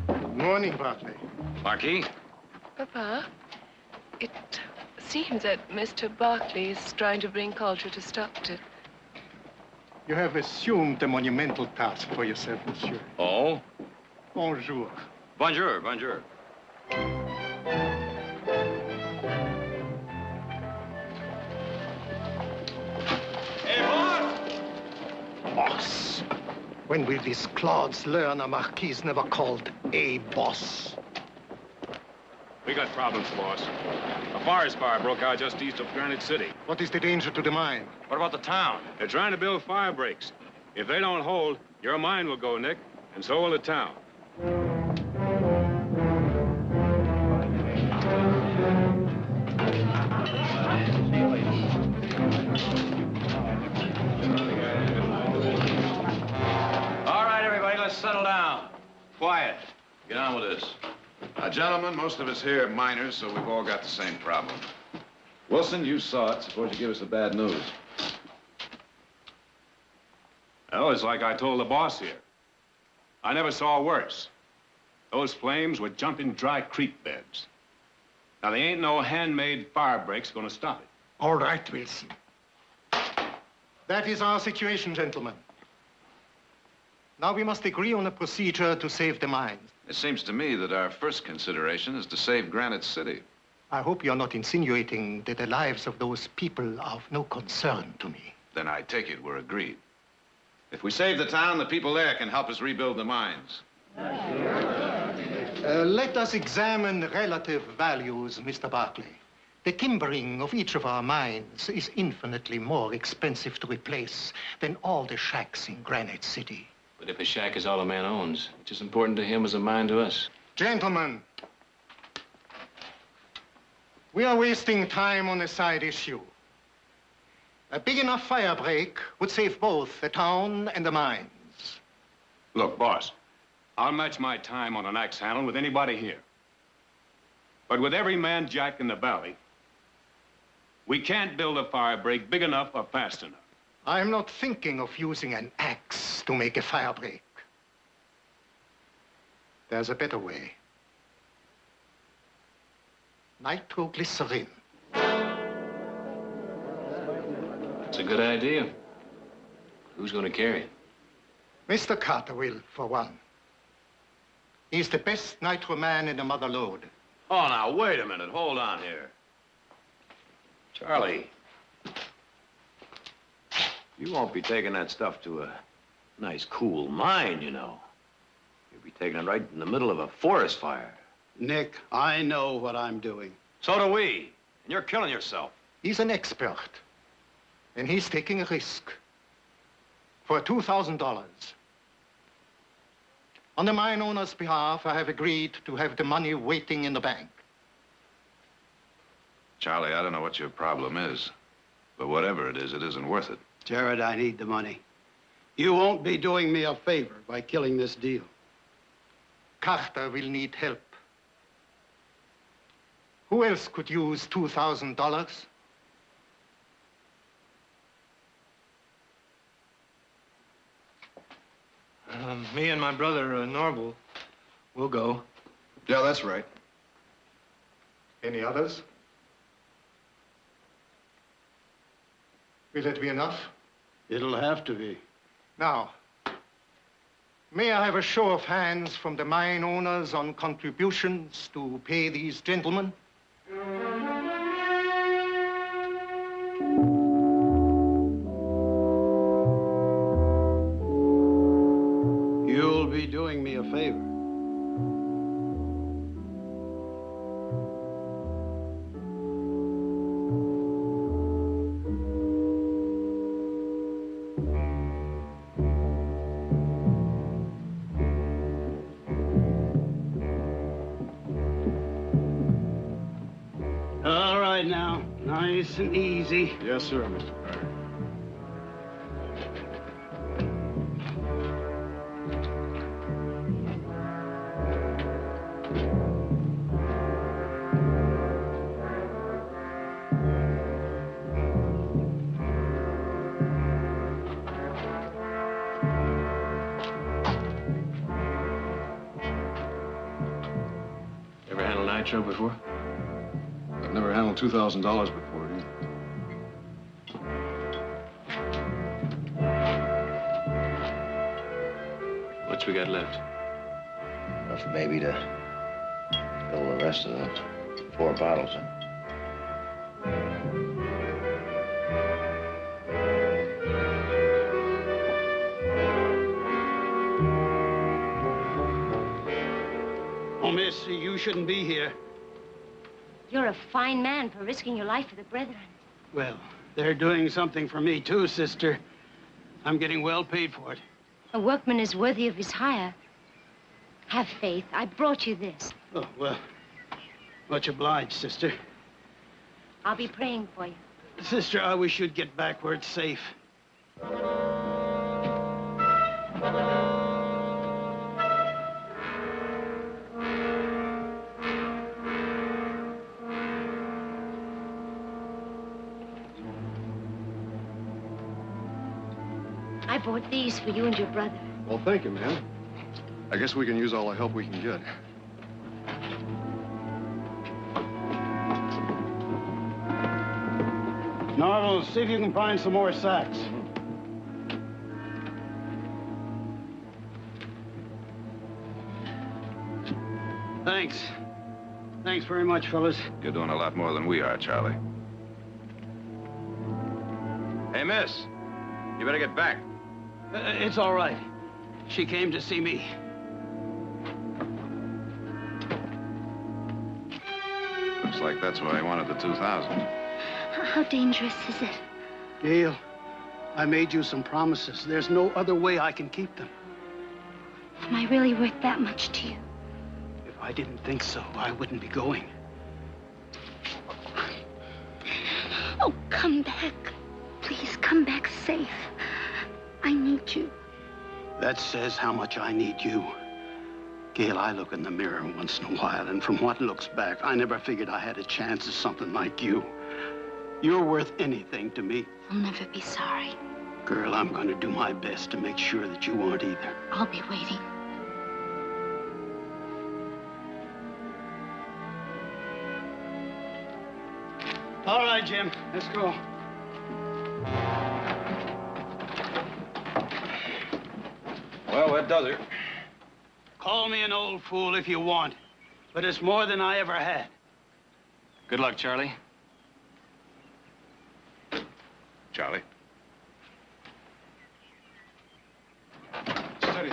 Good morning, Barkley. Marquis? Papa, it seems that Mr. Barkley is trying to bring culture to Stockton. You have assumed a monumental task for yourself, monsieur. Oh? Bonjour. Bonjour, bonjour. Hey, boss! Boss. When will these clods learn a marquis never called a boss? We got problems, boss. A forest fire broke out just east of Granite City. What is the danger to the mine? What about the town? They're trying to build fire breaks. If they don't hold, your mine will go, Nick, and so will the town. All right, everybody, let's settle down. Quiet. Get on with this. Gentlemen, most of us here are miners, so we've all got the same problem. Wilson, you saw it. Suppose you give us the bad news. Well, it's like I told the boss here. I never saw worse. Those flames were jumping dry creek beds. Now, there ain't no handmade fire breaks gonna stop it. All right, Wilson. That is our situation, gentlemen. Now we must agree on a procedure to save the mines. It seems to me that our first consideration is to save Granite City. I hope you're not insinuating that the lives of those people are of no concern to me. Then I take it we're agreed. If we save the town, the people there can help us rebuild the mines. Let us examine relative values, Mr. Barkley. The timbering of each of our mines is infinitely more expensive to replace than all the shacks in Granite City. But if a shack is all a man owns, it's as important to him as a mine to us. Gentlemen, we are wasting time on a side issue. A big enough fire break would save both the town and the mines. Look, boss, I'll match my time on an axe handle with anybody here. But with every man jack in the valley, we can't build a fire break big enough or fast enough. I'm not thinking of using an axe to make a fire break. There's a better way. Nitroglycerin. It's a good idea. Who's going to carry it? Mr. Carter will, for one. He's the best nitro man in the mother lode. Oh, now, wait a minute. Hold on here. Charlie, you won't be taking that stuff to a nice, cool mine, you know. You'll be taking it right in the middle of a forest fire. Nick, I know what I'm doing. So do we. And you're killing yourself. He's an expert. And he's taking a risk. For $2,000. On the mine owner's behalf, I have agreed to have the money waiting in the bank. Charlie, I don't know what your problem is, but whatever it isn't worth it. Jared, I need the money. You won't be doing me a favor by killing this deal. Carter will need help. Who else could use $2,000? Me and my brother, Norval, will go. Yeah, that's right. Any others? Will it be enough? It'll have to be. Now, may I have a show of hands from the mine owners on contributions to pay these gentlemen? You'll be doing me a favor. All right now, nice and easy. Yes, sir, Mr. Carter. Ever handled nitro before? I've never handled $2,000 before either. What's we got left? Enough maybe to fill the rest of the 4 bottles, huh? Oh, miss, you shouldn't be here. You're a fine man for risking your life for the brethren. Well, they're doing something for me, too, sister. I'm getting well paid for it. A workman is worthy of his hire. Have faith. I brought you this. Oh, well, much obliged, sister. I'll be praying for you. Sister, I wish you'd get back where it's safe. I bought these for you and your brother. Well, thank you, ma'am. I guess we can use all the help we can get. Norval, see if you can find some more sacks. Thanks. Thanks very much, fellas. You're doing a lot more than we are, Charlie. Hey, miss, you better get back. It's all right. She came to see me. Looks like that's why he wanted the 2,000. How dangerous is it? Gail, I made you some promises. There's no other way I can keep them. Am I really worth that much to you? If I didn't think so, I wouldn't be going. Oh, come back. Please, come back safe. I need you. That says how much I need you. Gail, I look in the mirror once in a while, and from what looks back, I never figured I had a chance at something like you. You're worth anything to me. You'll never be sorry. Girl, I'm going to do my best to make sure that you aren't either. I'll be waiting. All right, Jim, let's go. Well, that does it. Call me an old fool if you want, but it's more than I ever had. Good luck, Charlie. Charlie. Steady.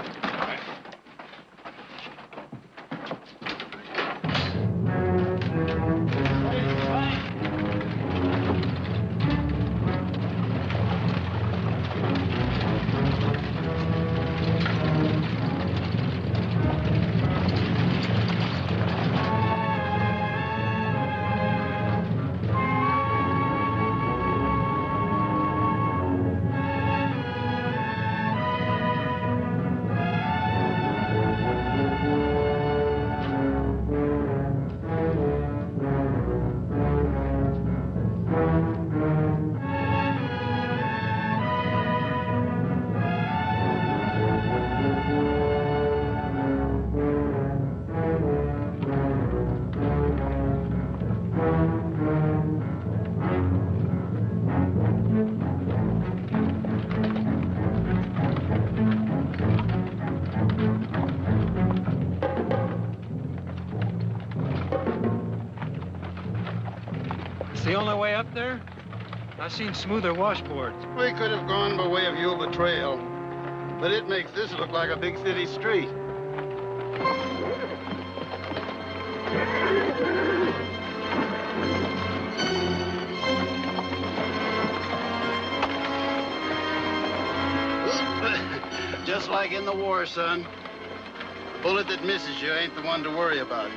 The only way up there? I've seen smoother washboards. We could have gone by way of Yuba Trail, but it makes this look like a big city street. Just like in the war, son. The bullet that misses you ain't the one to worry about.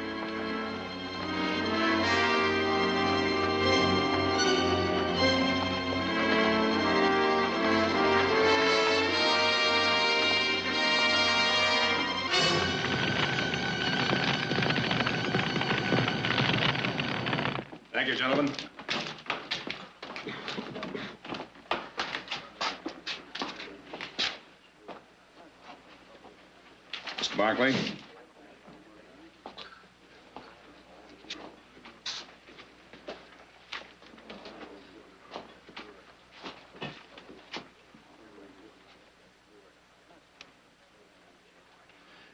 Thank you, gentlemen. Mr. Barkley.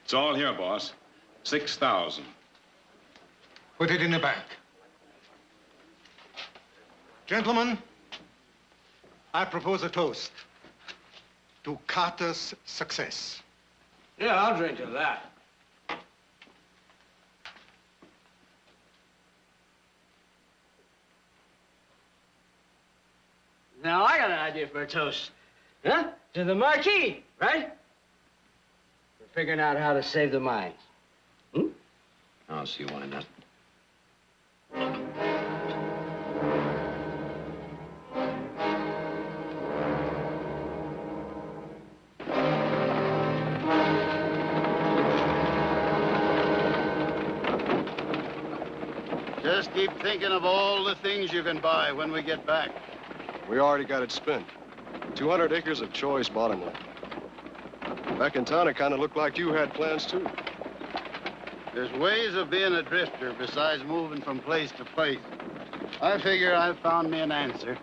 It's all here, boss. 6,000. Put it in the bank. Gentlemen, I propose a toast to Carter's success. Yeah, I'll drink to that. Now, I got an idea for a toast. Huh? To the Marquis, right? For figuring out how to save the mines. Hmm? I'll see why not. Just keep thinking of all the things you can buy when we get back. We already got it spent. 200 acres of choice bottomland. Back in town, it kind of looked like you had plans, too. There's ways of being a drifter besides moving from place to place. I figure I've found me an answer.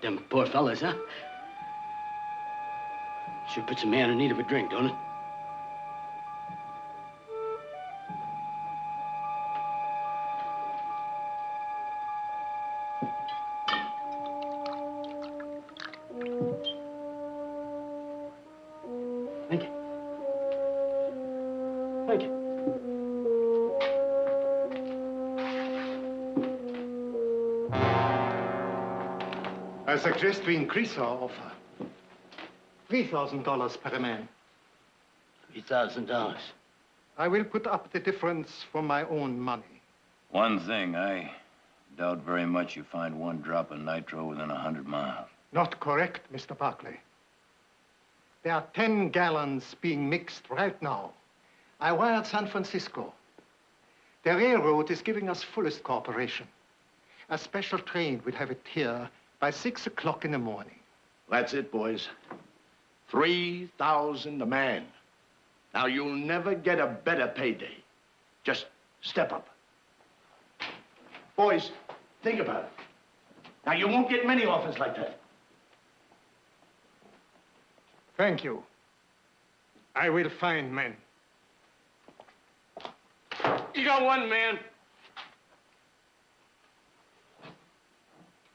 Them poor fellas, huh? Sure puts a man in need of a drink, don't it? Thank you. Thank you. I suggest we increase our offer. $3,000 per man. $3,000. I will put up the difference from my own money. One thing, I doubt very much you find one drop of nitro within 100 miles. Not correct, Mr. Barkley. There are 10 gallons being mixed right now. I wired San Francisco. The railroad is giving us fullest cooperation. A special train will have it here by 6 o'clock in the morning. That's it, boys. 3,000 a man. Now, you'll never get a better payday. Just step up. Boys, think about it. Now, you won't get many offers like that. Thank you. I will find men. You got one man.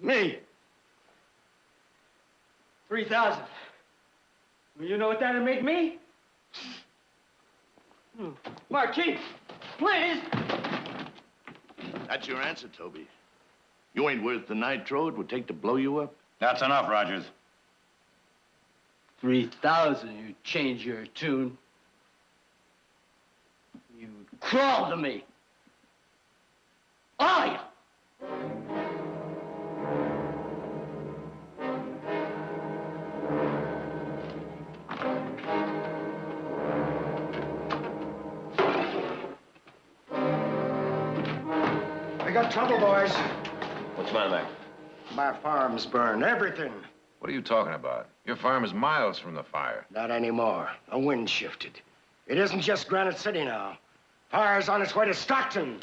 Me. 3,000. Well, you know what that'd make me? Marquis, please. That's your answer, Toby. You ain't worth the nitro it would take to blow you up. That's enough, Rogers. 3,000, you change your tune. You crawl to me. All of you. We got trouble, boys. What's the matter, Mac? My farm's burned, everything. What are you talking about? Your farm is miles from the fire. Not anymore. The wind shifted. It isn't just Granite City now. Fire's on its way to Stockton.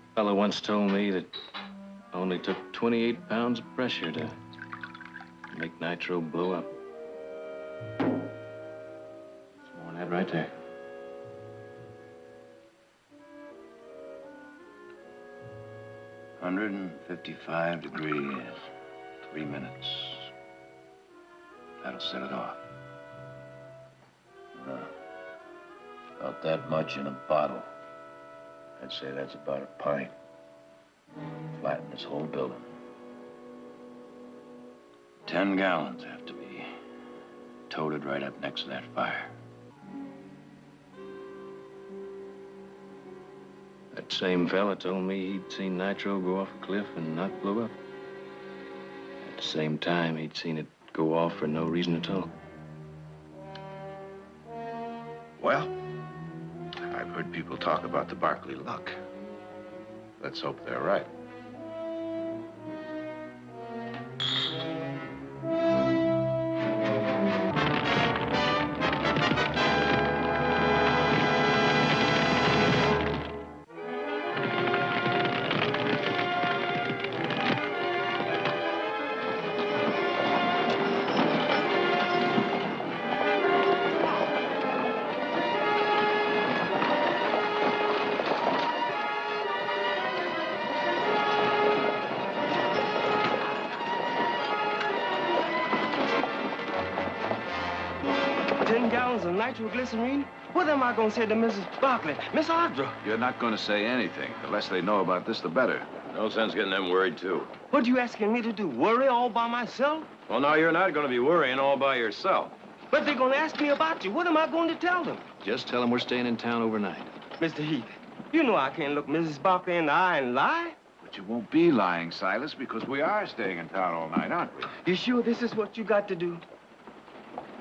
A fellow once told me that it only took 28 pounds of pressure to make nitro blow up. That's more than that right there. $155 degrees, 3 minutes. That'll set it off. About that much in a bottle. I'd say that's about a pint. Flatten this whole building. 10 gallons have to be toted right up next to that fire. That same fella told me he'd seen nitro go off a cliff and not blow up. At the same time, he'd seen it go off for no reason at all. Well, I've heard people talk about the Barkley luck. Let's hope they're right. Nitroglycerine? What am I going to say to Mrs. Barkley, Miss Audra? You're not going to say anything. The less they know about this, the better. No sense getting them worried, too. What are you asking me to do? Worry all by myself? Well, now, you're not going to be worrying all by yourself. But they're going to ask me about you. What am I going to tell them? Just tell them we're staying in town overnight. Mr. Heath, you know I can't look Mrs. Barkley in the eye and lie. But you won't be lying, Silas, because we are staying in town all night, aren't we? You sure this is what you got to do?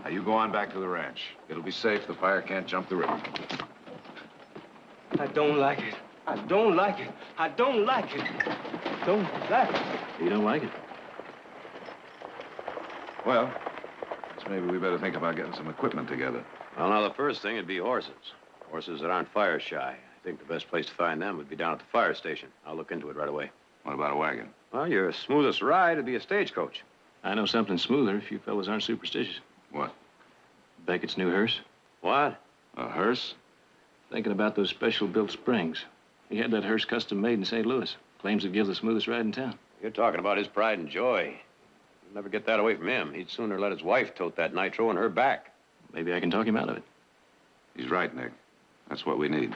Now, you go on back to the ranch. It'll be safe. The fire can't jump the river. I don't like it. I don't like it. I don't like it. Don't like it. You don't like it? Well, guess maybe we better think about getting some equipment together. Well, now, the first thing would be horses. Horses that aren't fire shy. I think the best place to find them would be down at the fire station. I'll look into it right away. What about a wagon? Well, your smoothest ride would be a stagecoach. I know something smoother if you fellas aren't superstitious. What? Beckett's new hearse. What? A hearse? Thinking about those special-built springs. He had that hearse custom made in St. Louis. Claims it gives the smoothest ride in town. You're talking about his pride and joy. You'll never get that away from him. He'd sooner let his wife tote that nitro on her back. Maybe I can talk him out of it. He's right, Nick. That's what we need.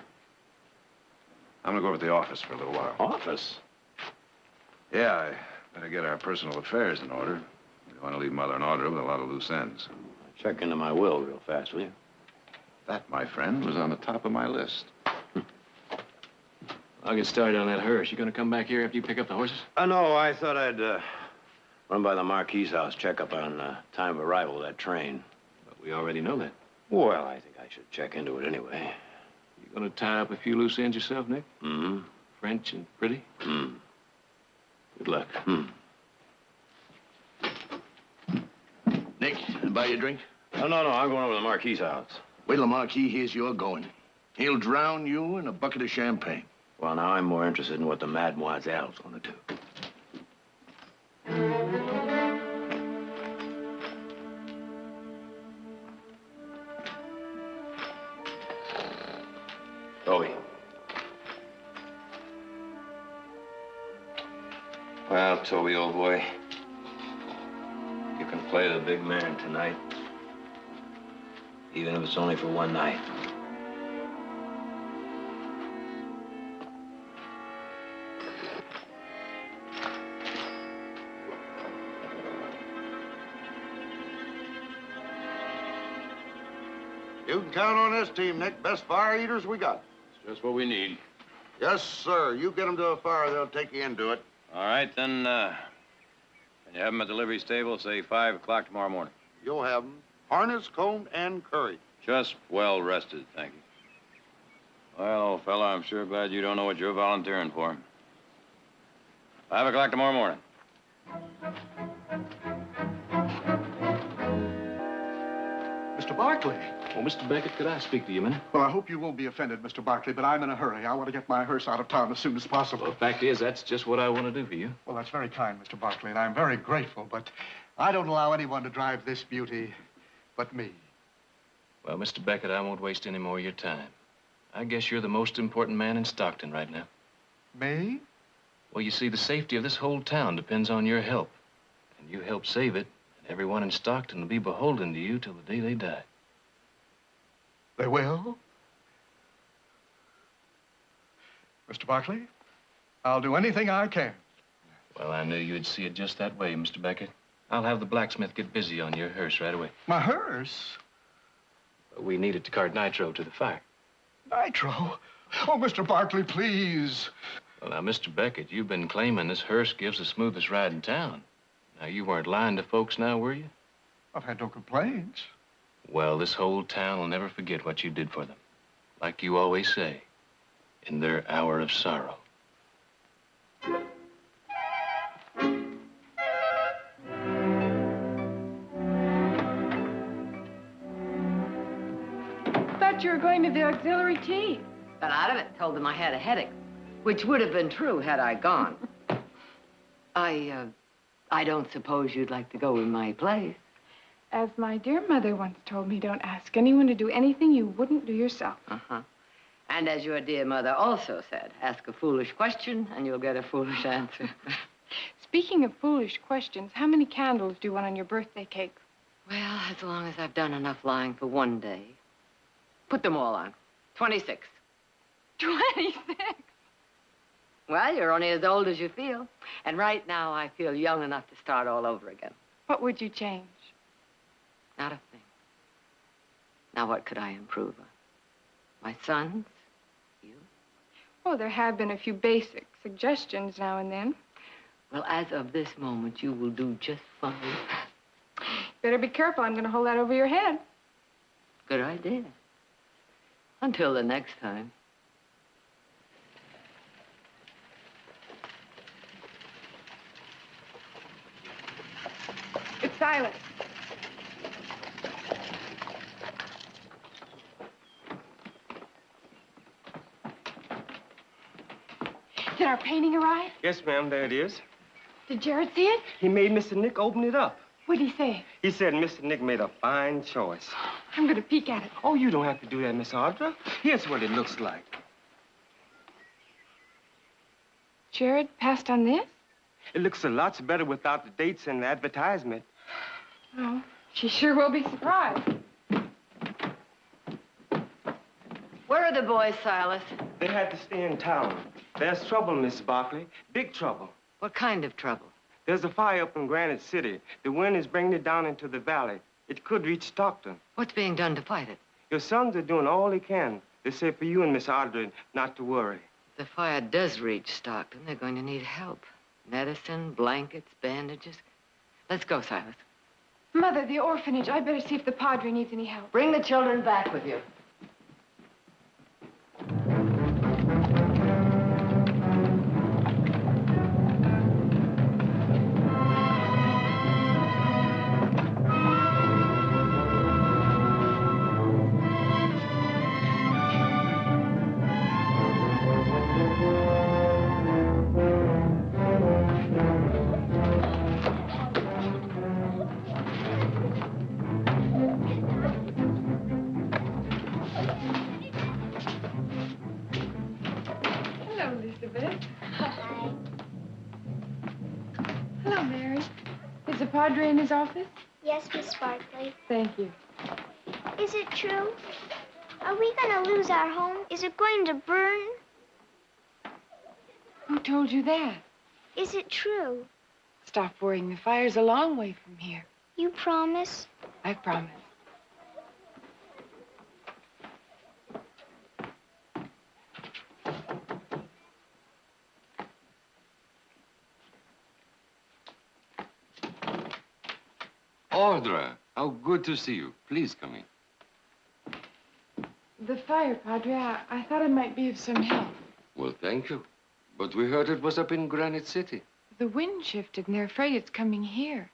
I'm gonna go over to the office for a little while. Office? Yeah, I better get our personal affairs in order. We don't want to leave Mother in order with a lot of loose ends. Check into my will real fast, will you? That, my friend, was on the top of my list. I'll get started on that hearse. You gonna come back here after you pick up the horses? No, I thought I'd run by the Marquis house, check up on time of arrival of that train. But we already know that. Well, I think I should check into it anyway. You gonna tie up a few loose ends yourself, Nick? Mm-hmm. French and pretty? Mm. Good luck. Nick, buy you a drink? No, I'm going over to the Marquis house. Wait till the Marquis hears you're going. He'll drown you in a bucket of champagne. Well, now I'm more interested in what the Mademoiselle's gonna do. Toby. Well, Toby, old boy, you can play the big man tonight, even if it's only for one night. You can count on this team, Nick. Best fire eaters we got. It's just what we need. Yes, sir. You get them to a fire, they'll take you into it. All right, then, can you have them at the livery stable, say 5 o'clock tomorrow morning? You'll have them harnessed, combed, and curried. Just well rested, thank you. Well, old fella, I'm sure glad you don't know what you're volunteering for. 5 o'clock tomorrow morning. Mr. Barkley. Oh, Mr. Beckett, could I speak to you a minute? Well, I hope you won't be offended, Mr. Barkley, but I'm in a hurry. I want to get my hearse out of town as soon as possible. Well, the fact is, that's just what I want to do for you. Well, that's very kind, Mr. Barkley, and I'm very grateful, but I don't allow anyone to drive this beauty but me. Well, Mr. Beckett, I won't waste any more of your time. I guess you're the most important man in Stockton right now. Me? Well, you see, the safety of this whole town depends on your help. And you help save it, and everyone in Stockton will be beholden to you till the day they die. They will? Mr. Barkley, I'll do anything I can. Well, I knew you'd see it just that way, Mr. Beckett. I'll have the blacksmith get busy on your hearse right away. My hearse? We need it to cart nitro to the fire. Nitro? Oh, Mr. Barkley, please. Well, now, Mr. Beckett, you've been claiming this hearse gives the smoothest ride in town. Now, you weren't lying to folks now, were you? I've had no complaints. Well, this whole town will never forget what you did for them. Like you always say, in their hour of sorrow. Thought you were going to the auxiliary tea. Got out of it, told them I had a headache, which would have been true had I gone. I don't suppose you'd like to go in my place. As my dear mother once told me, don't ask anyone to do anything you wouldn't do yourself. Uh-huh. And as your dear mother also said, ask a foolish question and you'll get a foolish answer. Speaking of foolish questions, how many candles do you want on your birthday cake? Well, as long as I've done enough lying for one day. Put them all on. 26. 26? Well, you're only as old as you feel. And right now, I feel young enough to start all over again. What would you change? Not a thing. Now, what could I improve on? My sons? You? Oh, there have been a few basics. suggestions now and then. Well, as of this moment, you will do just fine. Better be careful. I'm going to hold that over your head. Good idea. Until the next time. It's Silas. Did our painting arrive? Yes, ma'am, there it is. Did Jared see it? He made Mr. Nick open it up. What'd he say? He said Mr. Nick made a fine choice. I'm going to peek at it. Oh, you don't have to do that, Miss Audra. Here's what it looks like. Jared passed on this? It looks a lot better without the dates and the advertisement. Oh, she sure will be surprised. Where are the boys, Silas? They had to stay in town. There's trouble, Miss Barkley. Big trouble. What kind of trouble? There's a fire up in Granite City. The wind is bringing it down into the valley. It could reach Stockton. What's being done to fight it? Your sons are doing all they can. They say for you and Miss Audrey not to worry. If the fire does reach Stockton, they're going to need help. Medicine, blankets, bandages. Let's go, Silas. Mother, the orphanage. I better see if the Padre needs any help. Bring the children back with you. Padre in his office? Yes, Miss Barkley. Thank you. Is it true? Are we going to lose our home? Is it going to burn? Who told you that? Is it true? Stop worrying. The fire's a long way from here. You promise? I promise. Audra, how good to see you. Please come in. The fire, Padre. I thought it might be of some help. Well, thank you. But we heard it was up in Granite City. The wind shifted, and they're afraid it's coming here.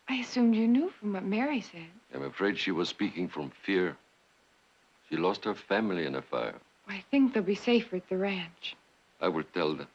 I assumed you knew from what Mary said. I'm afraid she was speaking from fear. She lost her family in a fire. I think they'll be safer at the ranch. I will tell them.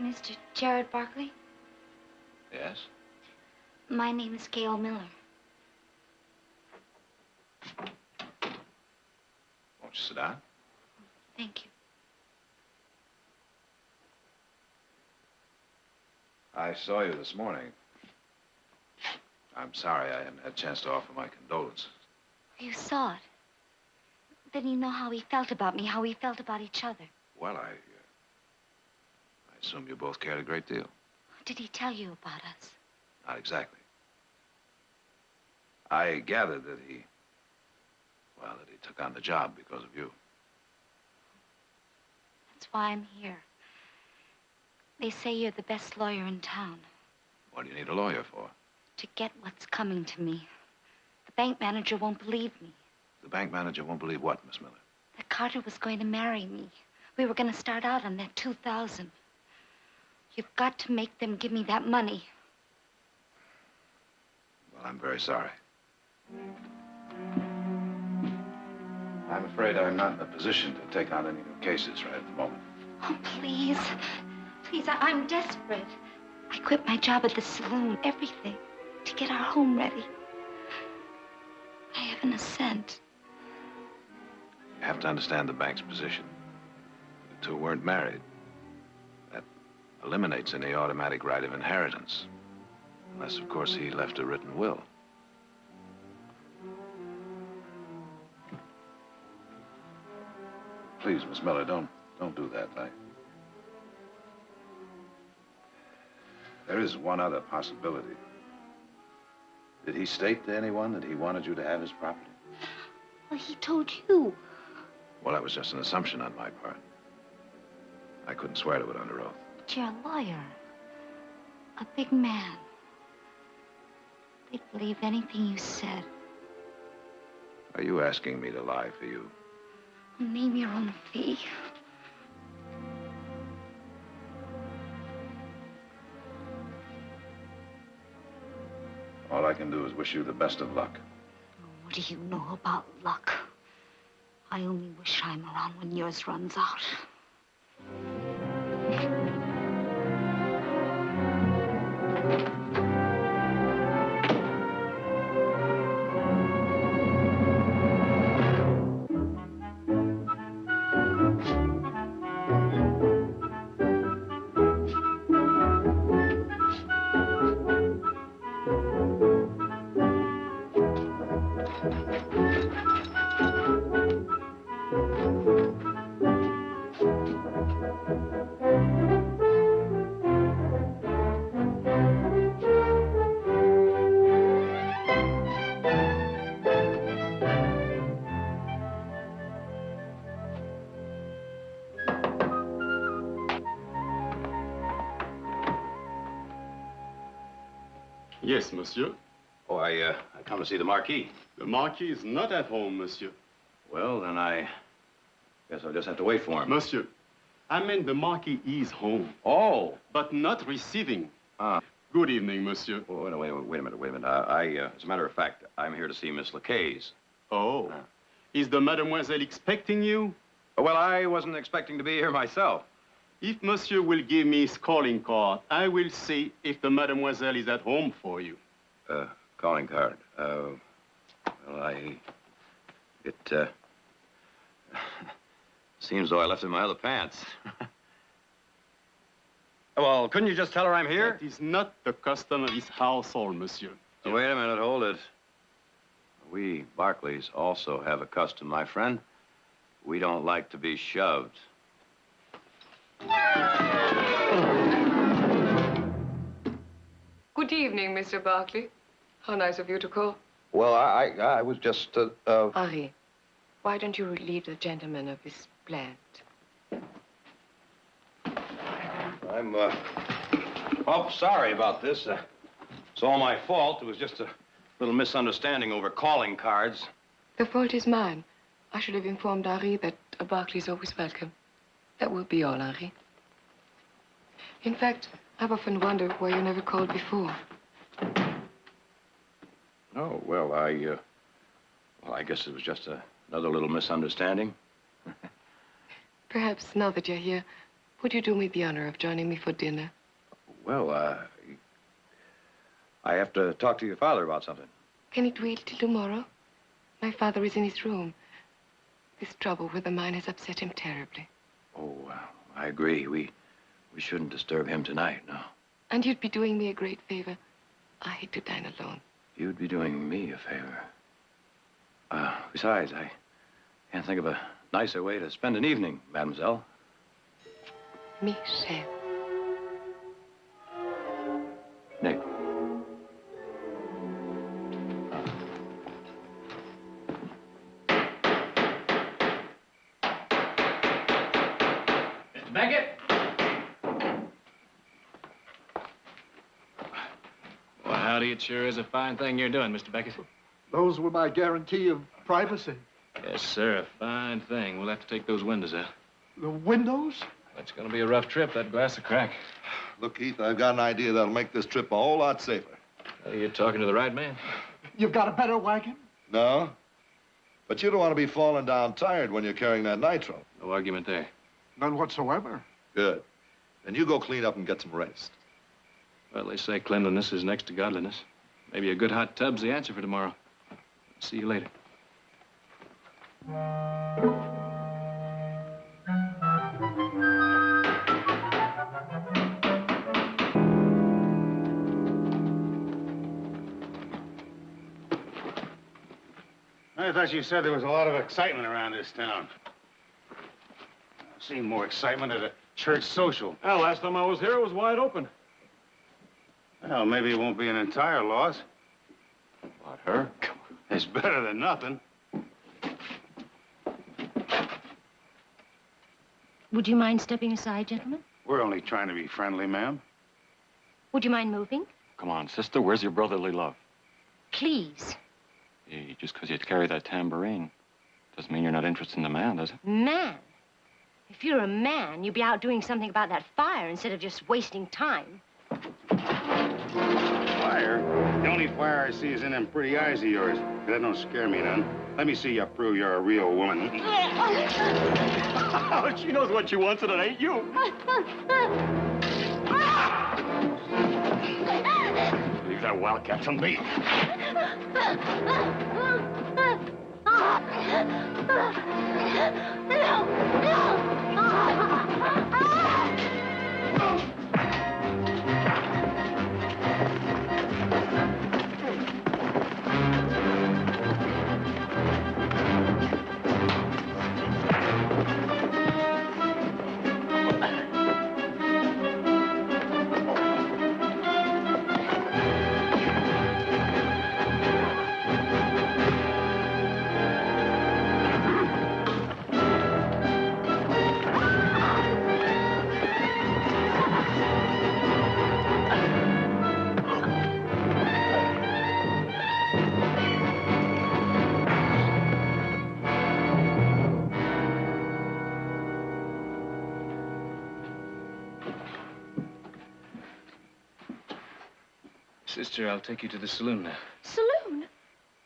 Mr. Jared Barkley? Yes? My name is Gail Miller. Won't you sit down? Thank you. I saw you this morning. I'm sorry I hadn't had a chance to offer my condolences. You saw it. Then you know how he felt about me, how we felt about each other. Well, I assume you both cared a great deal. Did he tell you about us? Not exactly. I gathered that he took on the job because of you. That's why I'm here. They say you're the best lawyer in town. What do you need a lawyer for? To get what's coming to me. The bank manager won't believe me. The bank manager won't believe what, Miss Miller? That Carter was going to marry me. We were going to start out on that $2,000. You've got to make them give me that money. Well, I'm very sorry. I'm afraid I'm not in a position to take on any new cases right at the moment. Oh, please. Please, I'm desperate. I quit my job at the saloon, everything, to get our home ready. given a cent. You have to understand the bank's position. The two weren't married. That eliminates any automatic right of inheritance. Unless, of course, he left a written will. Please, Miss Miller, don't do that. There is one other possibility. Did he state to anyone that he wanted you to have his property? Well, he told you. Well, that was just an assumption on my part. I couldn't swear to it under oath. But you're a lawyer. A big man. They'd believe anything you said. Are you asking me to lie for you? Name your own fee. All I can do is wish you the best of luck. What do you know about luck? I only wish I'm around when yours runs out. Yes, monsieur. Oh, I come to see the Marquis. The Marquis is not at home, monsieur. Well, then I guess I'll just have to wait for him. Monsieur, I meant the Marquis is home. Oh. But not receiving. Ah. Good evening, monsieur. Well, wait a minute. As a matter of fact, I'm here to see Miss Lacaze. Oh. Is the mademoiselle expecting you? Well, I wasn't expecting to be here myself. If monsieur will give me his calling card, I will see if the mademoiselle is at home for you. Calling card. Well, it seems though I left it in my other pants. Well, couldn't you just tell her I'm here? That is not the custom of his household, monsieur. Oh, wait a minute, hold it. We Barkleys also have a custom, my friend. We don't like to be shoved. Good evening, Mr. Barkley. How nice of you to call. Well, I was just, Henri, why don't you relieve the gentleman of his plant? I'm, sorry about this. It's all my fault. It was just a little misunderstanding over calling cards. The fault is mine. I should have informed Henri that a Barkley is always welcome. That will be all, Henri. In fact, I've often wondered why you never called before. Oh, well, I guess it was just another little misunderstanding. Perhaps now that you're here, would you do me the honor of joining me for dinner? Well, I have to talk to your father about something. Can it wait till tomorrow? My father is in his room. This trouble with the mine has upset him terribly. Oh, I agree. We shouldn't disturb him tonight, no. And you'd be doing me a great favor. I hate to dine alone. You'd be doing me a favor. Besides, I can't think of a nicer way to spend an evening, mademoiselle. Michel. Nick. Beckett? Well, howdy, it sure is a fine thing you're doing, Mr. Beckett. Those were my guarantee of privacy. Yes, sir, a fine thing. We'll have to take those windows out. The windows? It's gonna be a rough trip, that glass will crack. Look, Heath, I've got an idea that'll make this trip a whole lot safer. Well, you're talking to the right man. You've got a better wagon? No? But you don't want to be falling down tired when you're carrying that nitro. No argument there. None whatsoever. Good. Then you go clean up and get some rest. Well, they say cleanliness is next to godliness. Maybe a good hot tub's the answer for tomorrow. See you later. I thought you said there was a lot of excitement around this town. I've seen more excitement at a church social. Well, last time I was here, it was wide open. Well, maybe it won't be an entire loss. About her? It's better than nothing. Would you mind stepping aside, gentlemen? We're only trying to be friendly, ma'am. Would you mind moving? Come on, sister, where's your brotherly love? Please. Hey, just because you carry that tambourine doesn't mean you're not interested in the man, does it? Man. If you're a man, you'd be out doing something about that fire instead of just wasting time. Fire? The only fire I see is in them pretty eyes of yours. That don't scare me none. Let me see you prove you're a real woman. She knows what she wants, and it ain't you. Leave that wildcat to me. Sister, I'll take you to the saloon now. Saloon?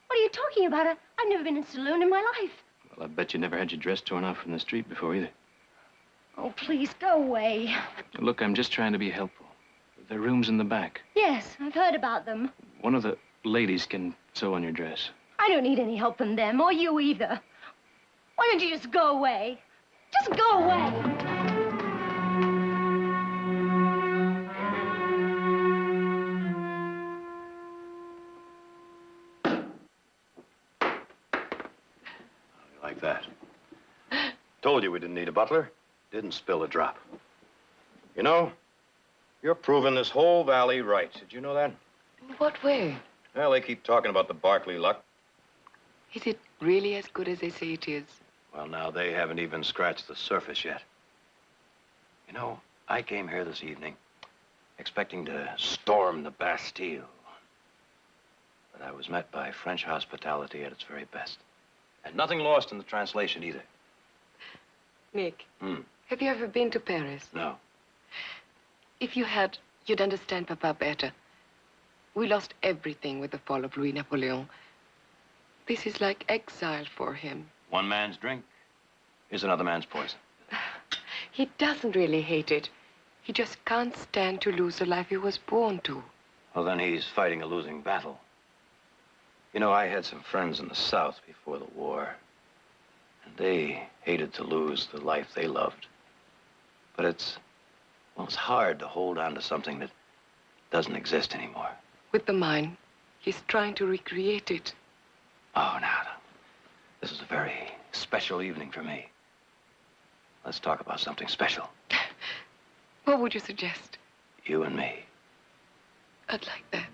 What are you talking about? I've never been in a saloon in my life. Well, I bet you never had your dress torn off from the street before either. Oh, please, go away. Look, I'm just trying to be helpful. There are rooms in the back. Yes, I've heard about them. One of the ladies can sew on your dress. I don't need any help from them, or you either. Why don't you just go away? Just go away. Like that. Told you we didn't need a butler. Didn't spill a drop. You know, you're proving this whole valley right. Did you know that? In what way? Well, they keep talking about the Barkley luck. Is it really as good as they say it is? Well, now, they haven't even scratched the surface yet. You know, I came here this evening expecting to storm the Bastille. But I was met by French hospitality at its very best. And nothing lost in the translation either. Nick, have you ever been to Paris? No. If you had, you'd understand Papa better. We lost everything with the fall of Louis Napoleon. This is like exile for him. One man's drink is another man's poison. He doesn't really hate it. He just can't stand to lose the life he was born to. Well, then he's fighting a losing battle. You know, I had some friends in the South before the war, and they hated to lose the life they loved. But it's hard to hold on to something that doesn't exist anymore. With the mine, he's trying to recreate it. Oh, now, this is a very special evening for me. Let's talk about something special. What would you suggest? You and me. I'd like that.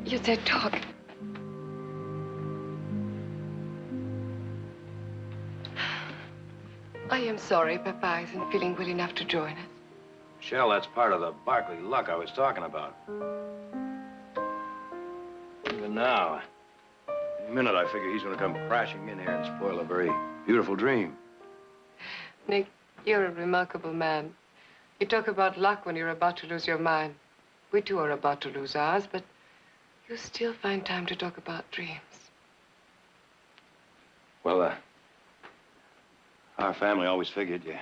You said talk. I am sorry Papa isn't feeling well enough to join us. Shell, that's part of the Barkley luck I was talking about. Even now, in a minute, I figure he's going to come crashing in here and spoil a very beautiful dream. Nick, you're a remarkable man. You talk about luck when you're about to lose your mind. We too are about to lose ours, but you still find time to talk about dreams. Well, our family always figured you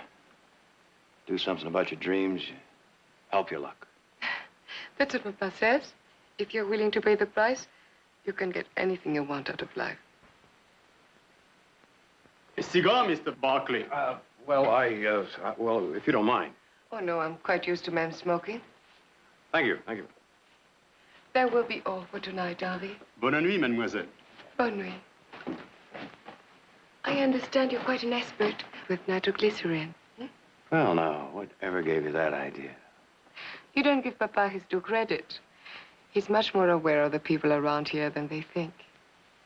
do something about your dreams, you help your luck. That's what Papa says. If you're willing to pay the price, you can get anything you want out of life. A cigar, Mr. Barkley. Well, if you don't mind. Oh, no, I'm quite used to men smoking. Thank you, thank you. That will be all for tonight, Harvey. Bonne nuit, mademoiselle. Bonne nuit. I understand you're quite an expert with nitroglycerin. Well, now, whatever gave you that idea? You don't give Papa his due credit. He's much more aware of the people around here than they think.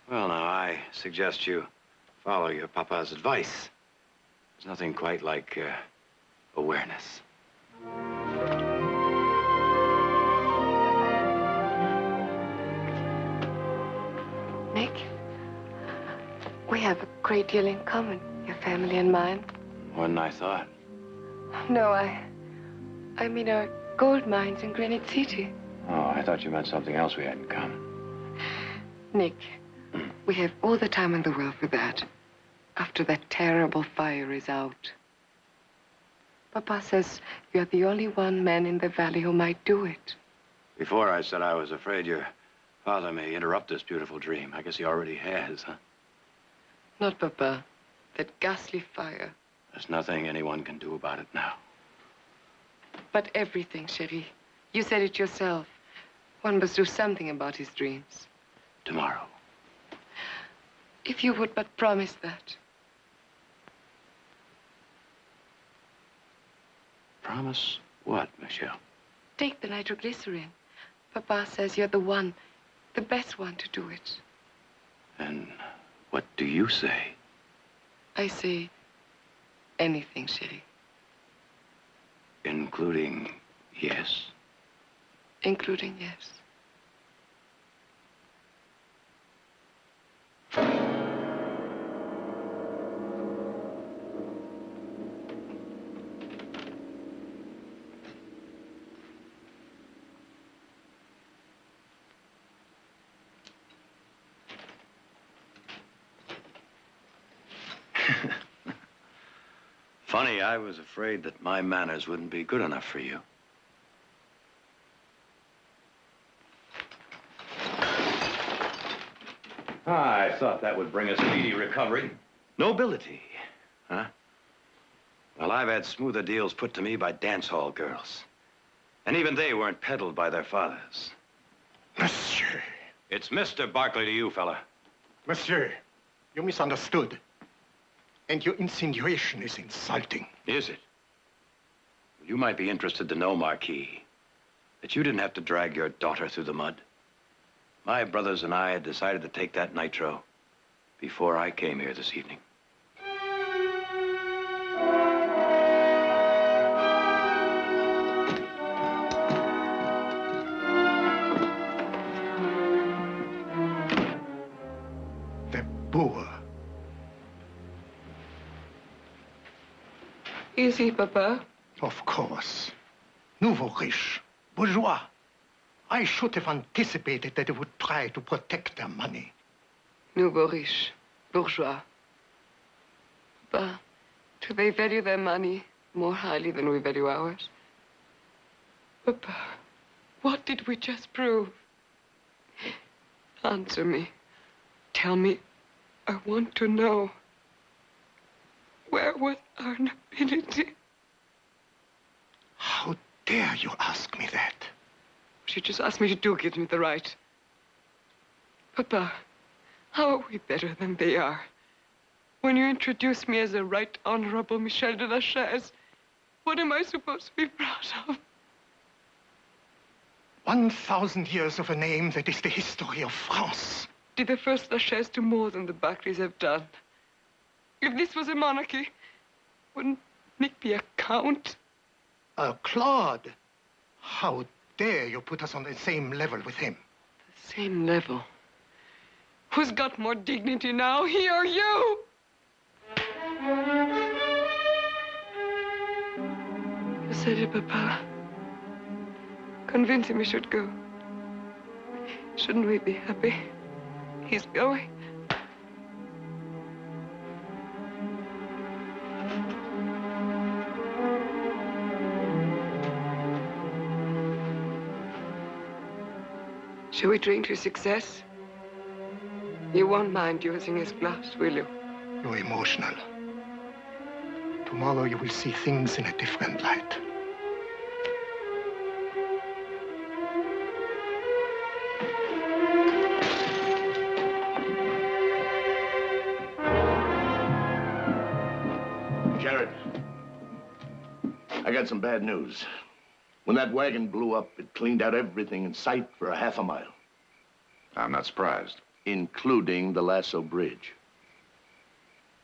Well, now, I suggest you follow your papa's advice. There's nothing quite like awareness. Nick, we have a great deal in common, your family and mine. More than I thought. No, I mean our gold mines in Granite City. Oh, I thought you meant something else we had in common. Nick, we have all the time in the world for that. After that terrible fire is out. Papa says you're the only one man in the valley who might do it. Before I said I was afraid your father may interrupt this beautiful dream. I guess he already has, huh? Not Papa. That ghastly fire. There's nothing anyone can do about it now. But everything, Chérie. You said it yourself. One must do something about his dreams. Tomorrow. If you would but promise that. Promise what, Michelle? Take the nitroglycerin. Papa says you're the one, the best one to do it. And what do you say? I say anything, Chérie. Including yes? Including yes. Funny, I was afraid that my manners wouldn't be good enough for you. I thought that would bring a speedy recovery. Nobility, huh? Well, I've had smoother deals put to me by dance hall girls. And even they weren't peddled by their fathers. Monsieur. It's Mr. Barkley to you, fella. Monsieur, you misunderstood. And your insinuation is insulting. Is it? Well, you might be interested to know, Marquis, that you didn't have to drag your daughter through the mud. My brothers and I had decided to take that nitro before I came here this evening. The boor. Is he, Papa? Of course. Nouveau riche. Bourgeois. I should have anticipated that they would try to protect their money. Nouveau riche. Bourgeois. Papa, do they value their money more highly than we value ours? Papa, what did we just prove? Answer me. Tell me. I want to know. Where was our nobility? How dare you ask me that? What you just asked me to do gives me the right. Papa, how are we better than they are? When you introduce me as the Right Honorable Michel de la Chaise, what am I supposed to be proud of? 1,000 years of a name that is the history of France. Did the first La Chaise do more than the Barkleys have done? If this was a monarchy, wouldn't Nick be a count? Claude, how dare you put us on the same level with him? The same level? Who's got more dignity now, he or you? You said it, Papa. Convince him he should go. Shouldn't we be happy? He's going. Shall we drink to success? You won't mind using his glass, will you? You're emotional. Tomorrow you will see things in a different light. Jared, I got some bad news. When that wagon blew up, it cleaned out everything in sight for a half a mile. I'm not surprised. Including the Lasso Bridge.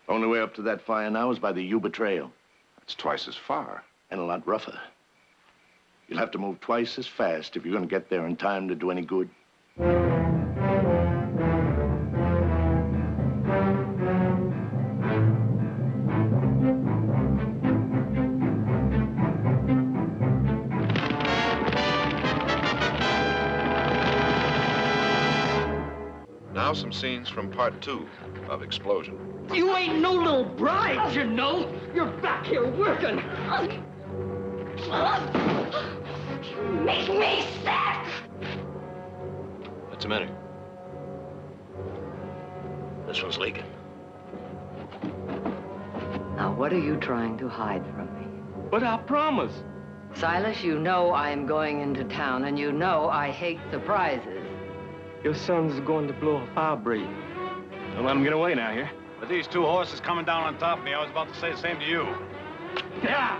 Only way up to that fire now is by the Yuba Trail. That's twice as far. And a lot rougher. You'll have to move twice as fast if you're going to get there in time to do any good. Now some scenes from part 2 of Explosion. You ain't no little bride, you know. You're back here working. You make me sick! What's the matter? This one's leaking. Now, what are you trying to hide from me? But I promise. Silas, you know I am going into town, and you know I hate surprises. Your son's going to blow a fire break. Don't let him get away now, here. With these two horses coming down on top of me, I was about to say the same to you. Yeah.